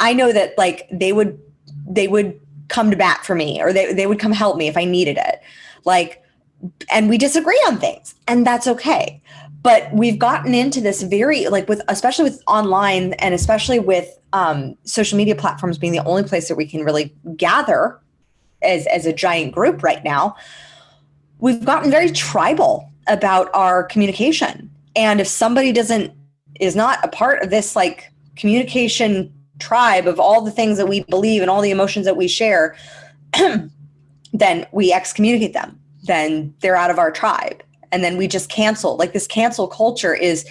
I know that they would come to bat for me, or they would come help me if I needed it. And we disagree on things, and that's okay. But we've gotten into this very, especially with online, and especially with social media platforms being the only place that we can really gather as a giant group right now, we've gotten very tribal about our communication. And if somebody is not a part of this communication tribe of all the things that we believe and all the emotions that we share, then we excommunicate them. Then they're out of our tribe. And then we just cancel. This cancel culture is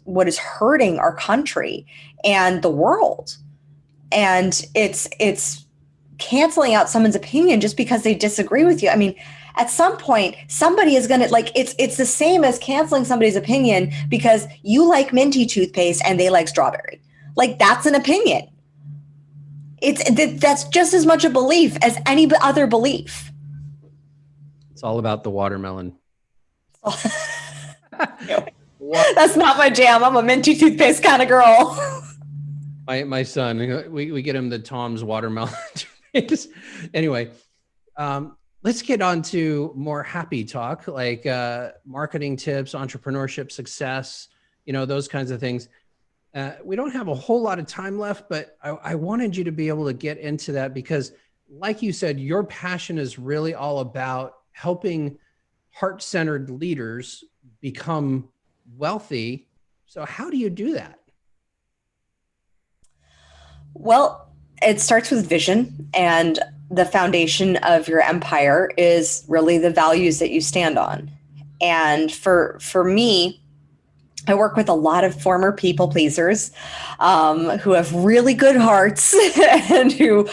what is hurting our country and the world. And it's canceling out someone's opinion just because they disagree with you. I mean, at some point, somebody is going to it's the same as canceling somebody's opinion because you like minty toothpaste and they like strawberry. That's an opinion. That's just as much a belief as any other belief. It's all about the watermelon. That's not my jam. I'm a minty toothpaste kind of girl. My son, we get him the Tom's watermelon. Anyway, let's get on to more happy talk, marketing tips, entrepreneurship success, those kinds of things. We don't have a whole lot of time left, but I wanted you to be able to get into that because, like you said, your passion is really all about helping heart-centered leaders become wealthy. So how do you do that? Well, it starts with vision, and the foundation of your empire is really the values that you stand on. And for me, I work with a lot of former people pleasers who have really good hearts and who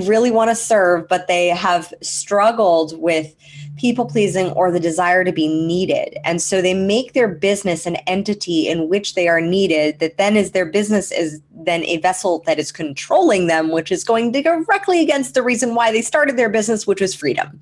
really want to serve, but they have struggled with people pleasing or the desire to be needed. And so they make their business an entity in which they are needed, that then is their business is then a vessel that is controlling them, which is going directly against the reason why they started their business, which was freedom.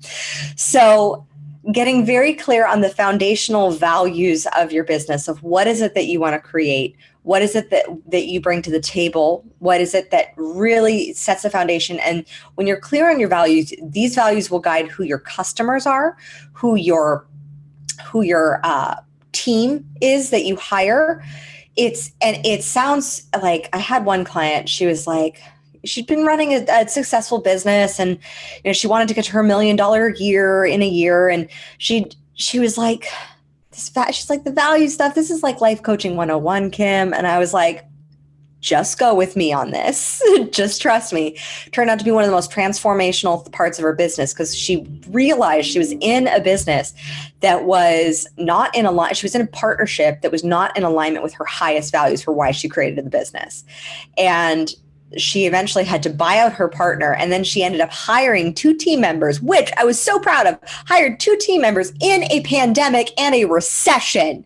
So getting very clear on the foundational values of your business, of what is it that you want to create? What is it that you bring to the table? What is it that really sets the foundation? And when you're clear on your values, these values will guide who your customers are, who your team is that you hire. It sounds like, I had one client, she was like, she'd been running a successful business, and she wanted to get to her $1 million year in a year, and she was like, she's like, the value stuff, this is like life coaching 101, Kim. And I was like, just go with me on this. Just trust me. Turned out to be one of the most transformational parts of her business, because she realized she was in a business that was not in alignment. She was in a partnership that was not in alignment with her highest values for why she created the business. And she eventually had to buy out her partner. And then she ended up hiring 2 team members, which I was so proud of, hired 2 team members in a pandemic and a recession,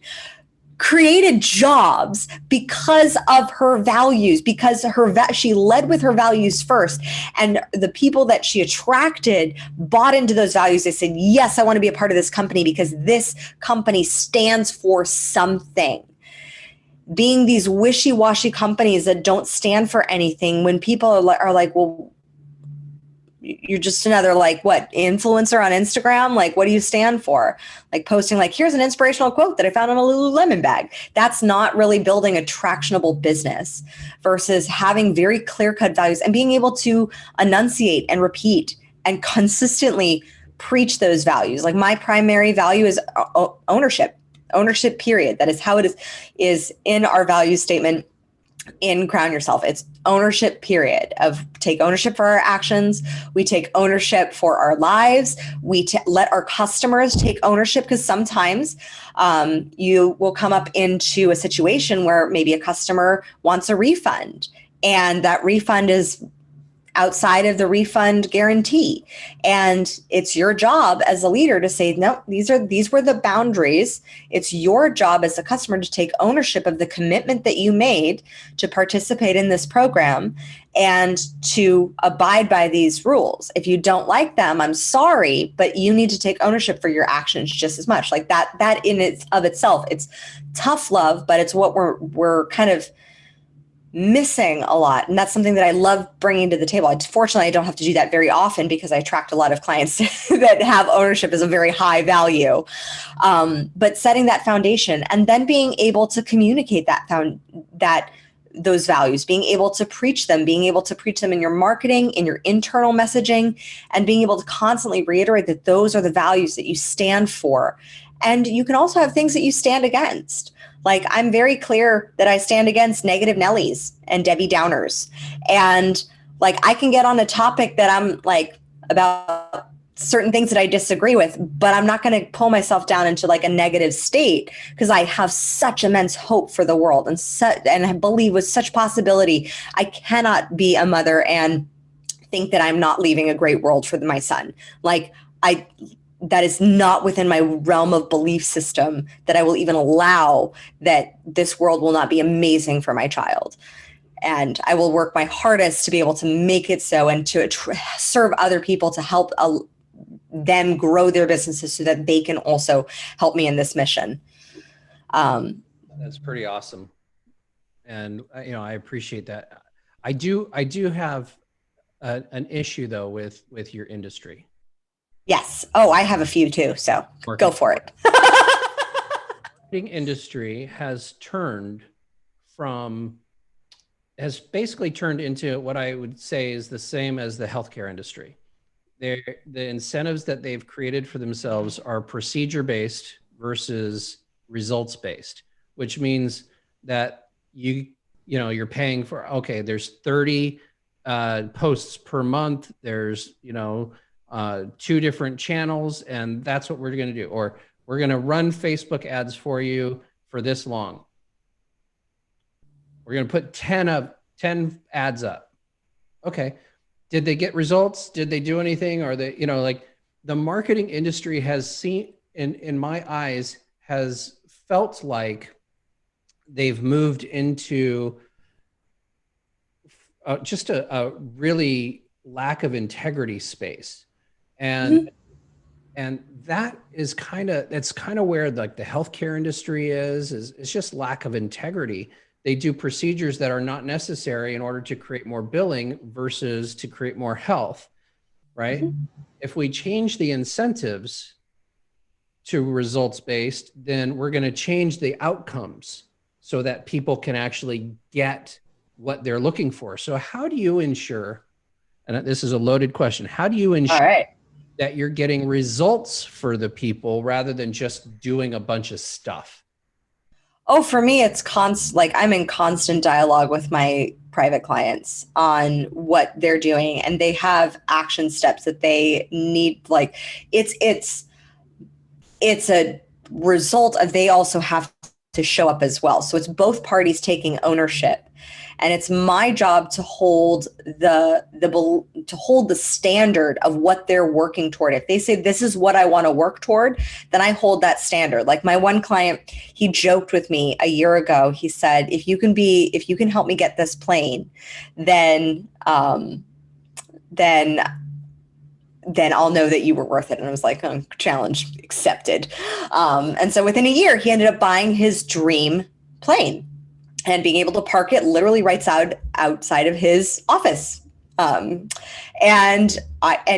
created jobs because of her values, because she led with her values first. And the people that she attracted bought into those values. They said, yes, I want to be a part of this company because this company stands for something. Being these wishy-washy companies that don't stand for anything, when people are like, well, you're just another, like, what, influencer on Instagram? Like, what do you stand for? Like posting like, here's an inspirational quote that I found in a Lululemon bag. That's not really building a tractionable business, versus having very clear-cut values and being able to enunciate and repeat and consistently preach those values. Like, my primary value is ownership, period. That is how it is in our value statement in Crown Yourself. It's ownership, period. Of take ownership for our actions. We take ownership for our lives. We let our customers take ownership, because sometimes you will come up into a situation where maybe a customer wants a refund, and that refund is outside of the refund guarantee. And it's your job as a leader to say, no, these were the boundaries. It's your job as a customer to take ownership of the commitment that you made to participate in this program and to abide by these rules. If you don't like them, I'm sorry, but you need to take ownership for your actions just as much. Like that in itself, it's tough love, but it's what we're kind of missing a lot. And that's something that I love bringing to the table. Fortunately, I don't have to do that very often, because I attract a lot of clients that have ownership as a very high value. But setting that foundation and then being able to communicate those values, being able to preach them in your marketing, in your internal messaging, and being able to constantly reiterate that those are the values that you stand for. And you can also have things that you stand against. Like, I'm very clear that I stand against negative Nellies and Debbie Downers. And like, I can get on a topic that I'm like about certain things that I disagree with, but I'm not going to pull myself down into like a negative state, because I have such immense hope for the world and I believe with such possibility. I cannot be a mother and think that I'm not leaving a great world for my son. Like, that is not within my realm of belief system, that I will even allow that this world will not be amazing for my child. And I will work my hardest to be able to make it so, and to serve other people to help them grow their businesses so that they can also help me in this mission. That's pretty awesome. And I appreciate that. I do have an issue though with your industry. Yes. Oh, I have a few too. So go for it. Marketing industry has basically turned into what I would say is the same as the healthcare industry. The incentives that they've created for themselves are procedure-based versus results-based, which means that you're paying for, okay, there's 30 posts per month. There's, 2 different channels, and that's what we're going to do. Or we're going to run Facebook ads for you for this long. We're going to put 10 ads up. Okay. Did they get results? Did they do anything? Or they, like, the marketing industry has seen, in my eyes, has felt like they've moved into just a really lack of integrity space. And that is that's kind of where like the healthcare industry is it's just lack of integrity. They do procedures that are not necessary in order to create more billing versus to create more health, right? If we change the incentives to results-based, then we're going to change the outcomes so that people can actually get what they're looking for. So how do you ensure, and this is a loaded question, how do you ensure that you're getting results for the people rather than just doing a bunch of stuff? Oh, for me, it's like I'm in constant dialogue with my private clients on what they're doing, and they have action steps that they need. Like it's a result of, they also have to show up as well. So it's both parties taking ownership. And it's my job to hold the standard of what they're working toward. If they say, this is what I want to work toward, then I hold that standard. Like my one client, he joked with me a year ago. He said, if you can help me get this plane, then then I'll know that you were worth it. And I was like, oh, challenge accepted. And so within a year, he ended up buying his dream plane and being able to park it literally right outside of his office. And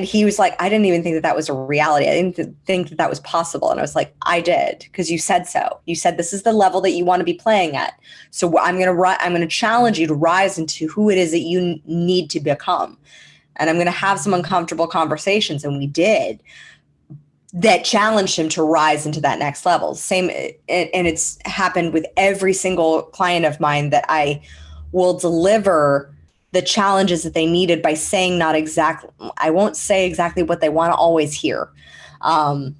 he was like, I didn't even think that was a reality. I didn't think that was possible. And I was like, I did, because you said so. You said this is the level that you want to be playing at. So I'm going to challenge you to rise into who it is that you need to become. And I'm going to have some uncomfortable conversations. And we did. That challenged him to rise into that next level. Same, and it's happened with every single client of mine, that I will deliver the challenges that they needed by saying I won't say exactly what they want to always hear. And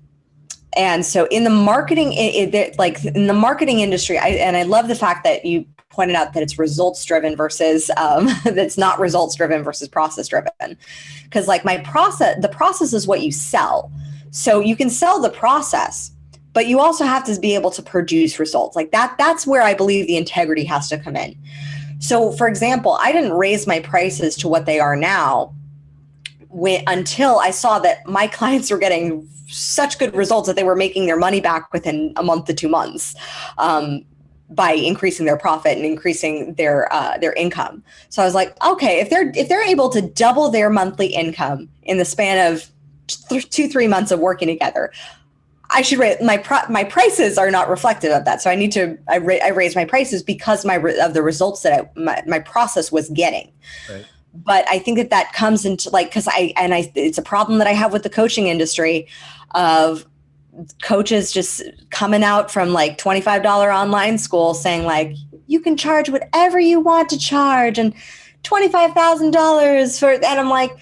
so in the marketing, in the marketing industry, I love the fact that you pointed out that it's results driven versus that's not results driven versus process driven. Because like the process is what you sell. So you can sell the process, but you also have to be able to produce results like that. That's where I believe the integrity has to come in. So for example, I didn't raise my prices to what they are now until I saw that my clients were getting such good results that they were making their money back within a month to 2 months. By increasing their profit and increasing their income. So I was like, okay, if they're able to double their monthly income in the span of 2-3 months of working together, I should raise my prices are not reflective of that. So I raise my prices because of the results that my process was getting. Right. But I think that comes into it's a problem that I have with the coaching industry of coaches just coming out from like $25 online school saying like, you can charge whatever you want to charge and $25,000 for, and I'm like,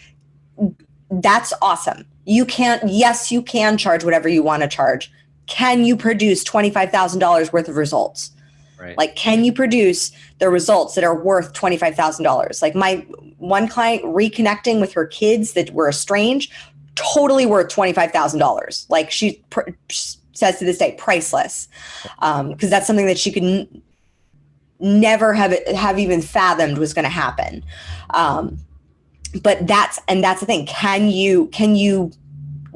that's awesome. Yes, you can charge whatever you want to charge. Can you produce $25,000 worth of results? Right. Like, can you produce the results that are worth $25,000? Like my one client reconnecting with her kids that were estranged, totally worth $25,000. Like she says to this day, priceless. Because that's something that she could never have even fathomed was going to happen. But that's the thing.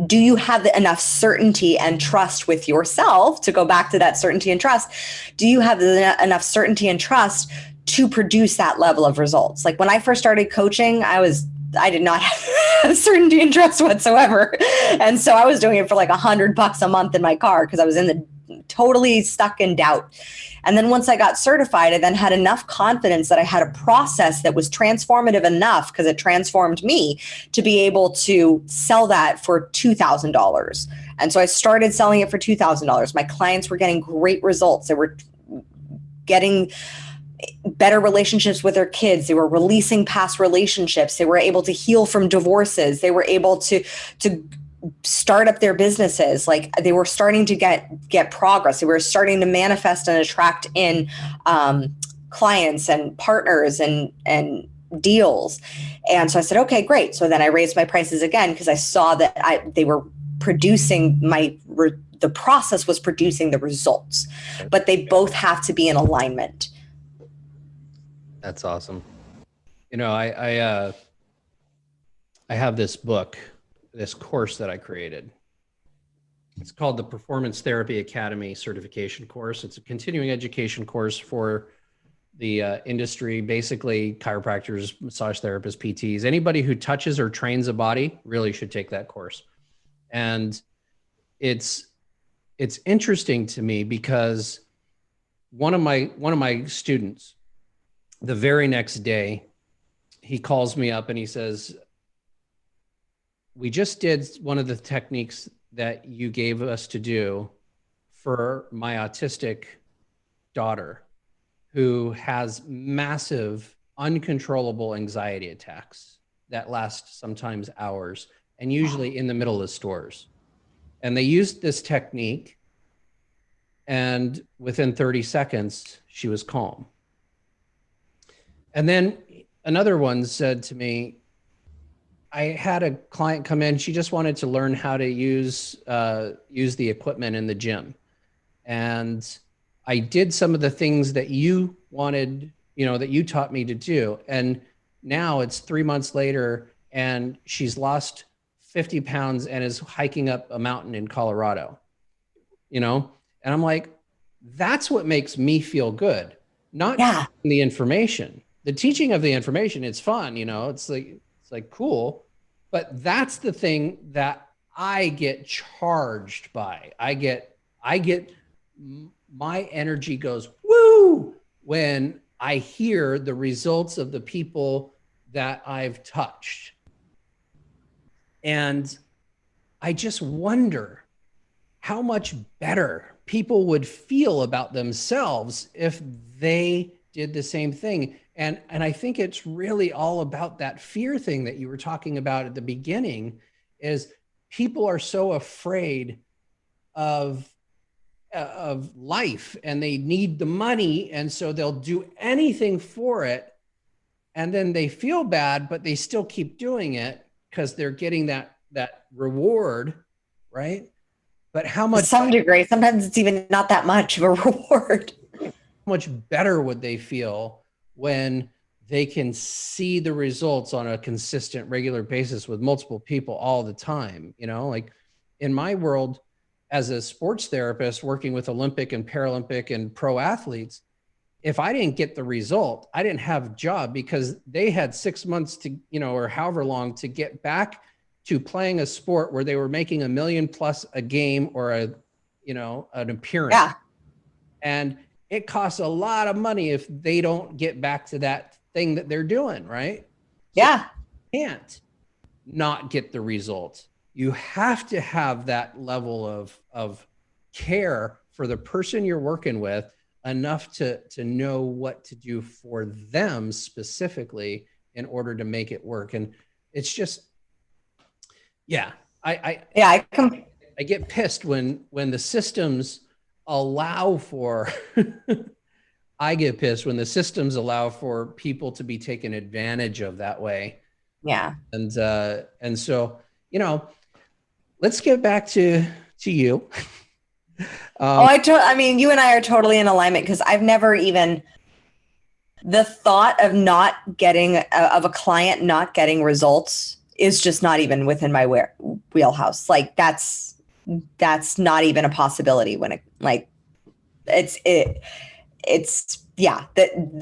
Do you have enough certainty and trust with yourself, to go back to that certainty and trust? Do you have enough certainty and trust to produce that level of results? Like when I first started coaching, I did not have certainty and trust whatsoever. And so I was doing it for like $100 a month in my car because I was totally stuck in doubt. And then once I got certified, I then had enough confidence that I had a process that was transformative enough, because it transformed me, to be able to sell that for $2,000. And so I started selling it for $2,000. My clients were getting great results. They were getting better relationships with their kids. They were releasing past relationships. They were able to heal from divorces. They were able to start up their businesses. Like they were starting to get progress. They were starting to manifest and attract in clients and partners and deals. And so I said, okay, great. So then I raised my prices again because I saw that they were producing the process was producing the results, but they both have to be in alignment. That's awesome. You know, I have this book, this course that I created. It's called the Performance Therapy Academy Certification Course. It's a continuing education course for the industry, basically chiropractors, massage therapists, PTs, anybody who touches or trains a body really should take that course. And it's interesting to me because one of my students, the very next day, he calls me up and he says, we just did one of the techniques that you gave us to do for my autistic daughter who has massive, uncontrollable anxiety attacks that last sometimes hours, and usually in the middle of stores. And they used this technique, and within 30 seconds, she was calm. And then another one said to me, I had a client come in, she just wanted to learn how to use the equipment in the gym. And I did some of the things that you wanted, that you taught me to do. And now it's 3 months later and she's lost 50 pounds and is hiking up a mountain in Colorado, and I'm like, that's what makes me feel good. Not the information, the teaching of the information. It's fun, it's like cool, but that's the thing that I get charged by. I get my energy goes woo when I hear the results of the people that I've touched. And I just wonder how much better people would feel about themselves if they did the same thing. And I think it's really all about that fear thing that you were talking about at the beginning, is people are so afraid of life and they need the money. And so they'll do anything for it. And then they feel bad, but they still keep doing it because they're getting that reward, right? But how much? To some degree, sometimes it's even not that much of a reward. How much better would they feel when they can see the results on a consistent, regular basis with multiple people all the time? Like in my world, as a sports therapist working with Olympic and Paralympic and pro athletes, if I didn't get the result, I didn't have a job, because they had 6 months to, or however long to get back to playing a sport where they were making $1 million plus a game or an appearance. Yeah. And it costs a lot of money if they don't get back to that thing that they're doing, right? Yeah. So you can't not get the results. You have to have that level of care for the person you're working with, enough to know what to do for them specifically in order to make it work. And it's just, I get pissed when the systems allow for, I get pissed when the systems allow for people to be taken advantage of that way. Yeah. And so, let's get back to you. I mean, you and I are totally in alignment, because I've never even, the thought of of a client not getting results is just not even within my wheelhouse. Like that's not even a possibility when the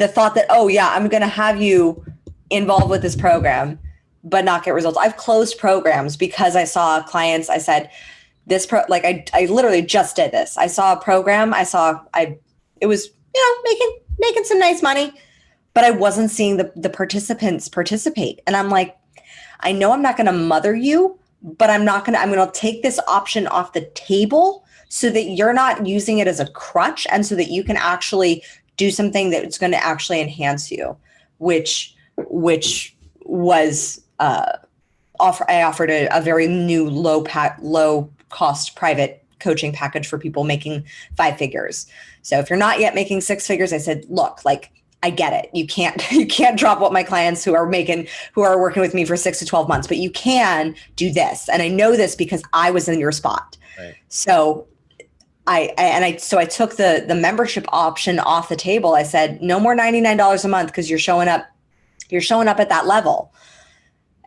thought that, I'm going to have you involved with this program, but not get results. I've closed programs because I saw clients, I said, I literally just did this. I saw a program. It was, making some nice money, but I wasn't seeing the participants participate. And I'm like, I know I'm not going to mother you, but I'm going to take this option off the table so that you're not using it as a crutch, and so that you can actually do something that's going to actually enhance you, which was, I offered a very new low cost private coaching package for people making 5 figures. So if you're not yet making 6 figures, I said, look, I get it. You can't drop what my clients who are working with me for 6 to 12 months, but you can do this. And I know this because I was in your spot. Right. So I took the membership option off the table. I said, no more $99 a month, because you're showing up at that level.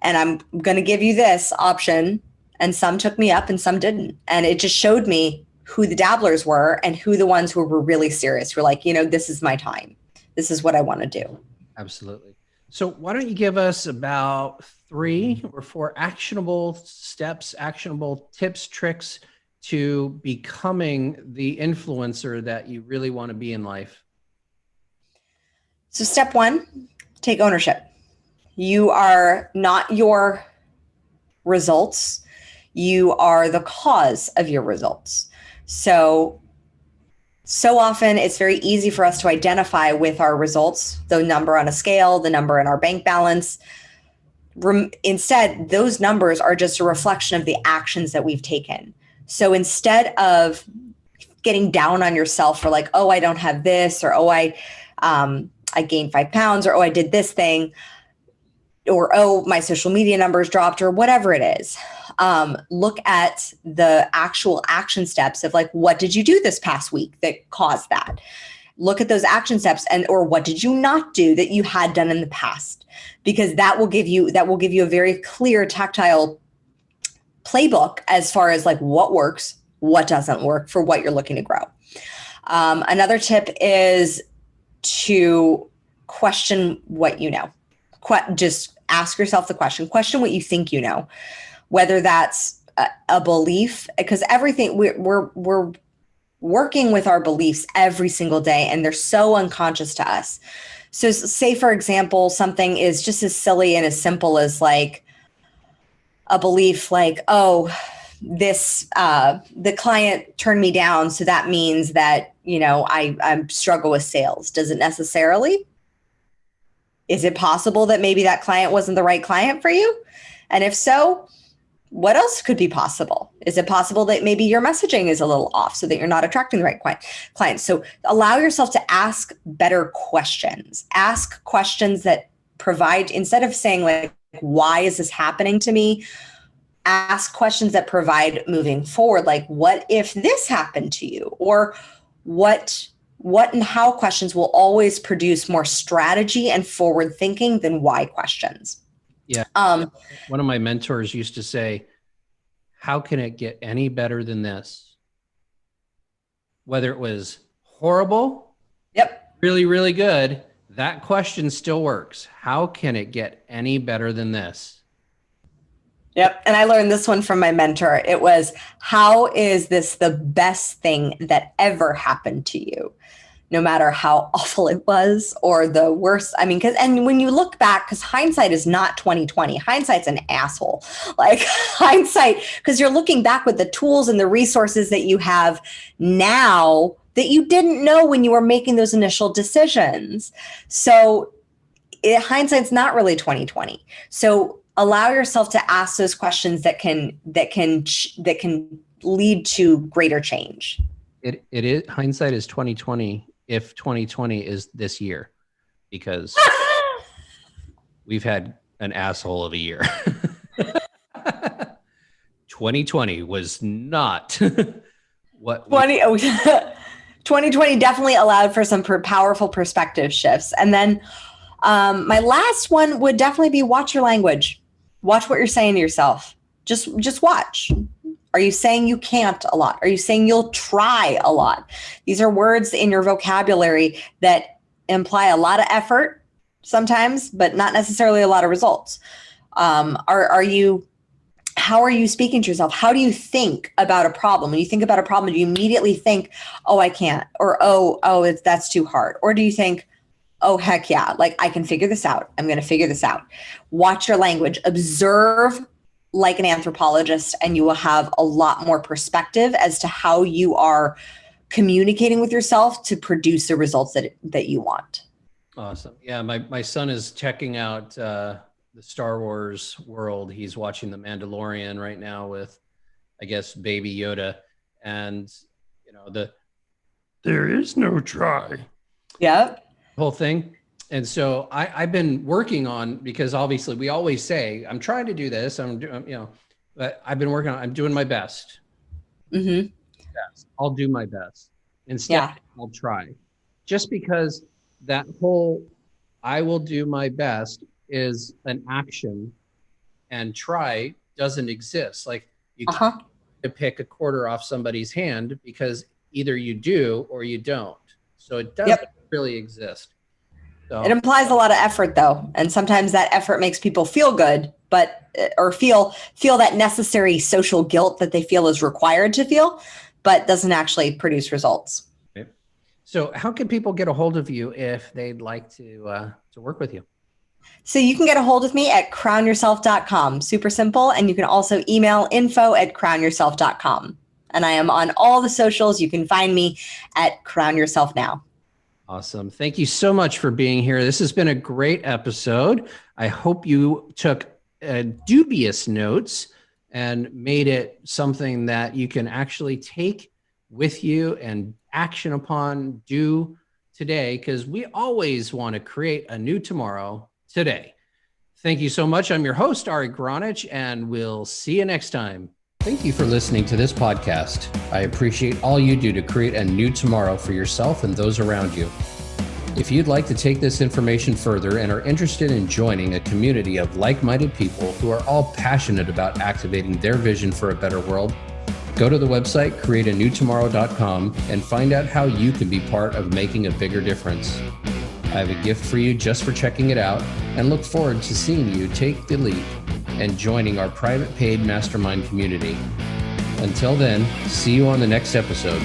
And I'm going to give you this option. And some took me up and some didn't. And it just showed me who the dabblers were and who the ones who were really serious, who were like, this is my time. This is what I want to do. Absolutely. So why don't you give us about 3 or 4 actionable steps, actionable tips, tricks to becoming the influencer that you really want to be in life? So step 1, take ownership. You are not your results. You are the cause of your results. So So often it's very easy for us to identify with our results, the number on a scale, the number in our bank balance. Instead, those numbers are just a reflection of the actions that we've taken. So instead of getting down on yourself for like, oh, I don't have this, or oh, I gained 5 pounds, or oh, I did this thing, or oh, my social media numbers dropped, or whatever it is. Look at the actual action steps of like, what did you do this past week that caused that? Look at those action steps, and or what did you not do that you had done in the past? Because that will give you a very clear tactile playbook as far as like what works, what doesn't work for what you're looking to grow. Another tip is to question what you know. Just ask yourself the question what you think you know, whether that's a belief, because everything we're working with our beliefs every single day, and they're so unconscious to us. So say, for example, something is just as silly and as simple as like a belief like, oh, this the client turned me down, so that means that, you know, I struggle with sales. Does it necessarily? Is it possible that maybe that client wasn't the right client for you? And if so, what else could be possible? Is it possible that maybe your messaging is a little off so that you're not attracting the right clients? So allow yourself to ask better questions. Ask questions that provide, instead of saying like, why is this happening to me? Ask questions that provide moving forward. Like, what if this happened to you? Or what and how questions will always produce more strategy and forward thinking than why questions. Yeah. One of my mentors used to say, how can it get any better than this? Whether it was horrible, really, really good, that question still works. How can it get any better than this? Yep. And I learned this one from my mentor. It was, how is this the best thing that ever happened to you? No matter how awful it was or the worst. I mean, and when you look back, because hindsight is not 2020, hindsight's an asshole. Like hindsight, because you're looking back with the tools and the resources that you have now that you didn't know when you were making those initial decisions. So hindsight's not really 2020. So allow yourself to ask those questions that can lead to greater change. It is, hindsight is 2020 if 2020 is this year, because we've had an asshole of a year. 2020 was not what 2020 definitely allowed for some powerful perspective shifts. And then my last one would definitely be watch your language. Watch what you're saying to yourself. Just watch. Are you saying you can't a lot? Are you saying you'll try a lot? These are words in your vocabulary that imply a lot of effort sometimes, but not necessarily a lot of results. How are you speaking to yourself? How do you think about a problem? When you think about a problem, do you immediately think, oh, I can't, or that's too hard? Or do you think, oh, heck yeah, like I can figure this out. I'm going to figure this out. Watch your language, observe like an anthropologist, and you will have a lot more perspective as to how you are communicating with yourself to produce the results that you want. Awesome. Yeah. My son is checking out the Star Wars world. He's watching The Mandalorian right now with, I guess, Baby Yoda, and you know, there is no try. Yep. Whole thing. And so I've been working on, because obviously we always say, I'm trying to do this. But I've been working on, I'm doing my best. Mm-hmm. I'll do my best. Instead, I'll try. Just because that whole, I will do my best is an action, and try doesn't exist. Like you can't to pick a quarter off somebody's hand, because either you do or you don't. So it doesn't really exist. So. It implies a lot of effort though. And sometimes that effort makes people feel good, or feel that necessary social guilt that they feel is required to feel, but doesn't actually produce results. Okay. So how can people get a hold of you if they'd like to work with you? So you can get a hold of me at crownyourself.com. Super simple. And you can also email info@crownyourself.com. And I am on all the socials. You can find me at Crown Yourself Now. Awesome. Thank you so much for being here. This has been a great episode. I hope you took dubious notes and made it something that you can actually take with you and action upon, do today, because we always want to create a new tomorrow today. Thank you so much. I'm your host, Ari Gronich, and we'll see you next time. Thank you for listening to this podcast. I appreciate all you do to create a new tomorrow for yourself and those around you. If you'd like to take this information further and are interested in joining a community of like-minded people who are all passionate about activating their vision for a better world, go to the website createanewtomorrow.com and find out how you can be part of making a bigger difference. I have a gift for you just for checking it out and look forward to seeing you take the leap and joining our private paid mastermind community. Until then, see you on the next episode.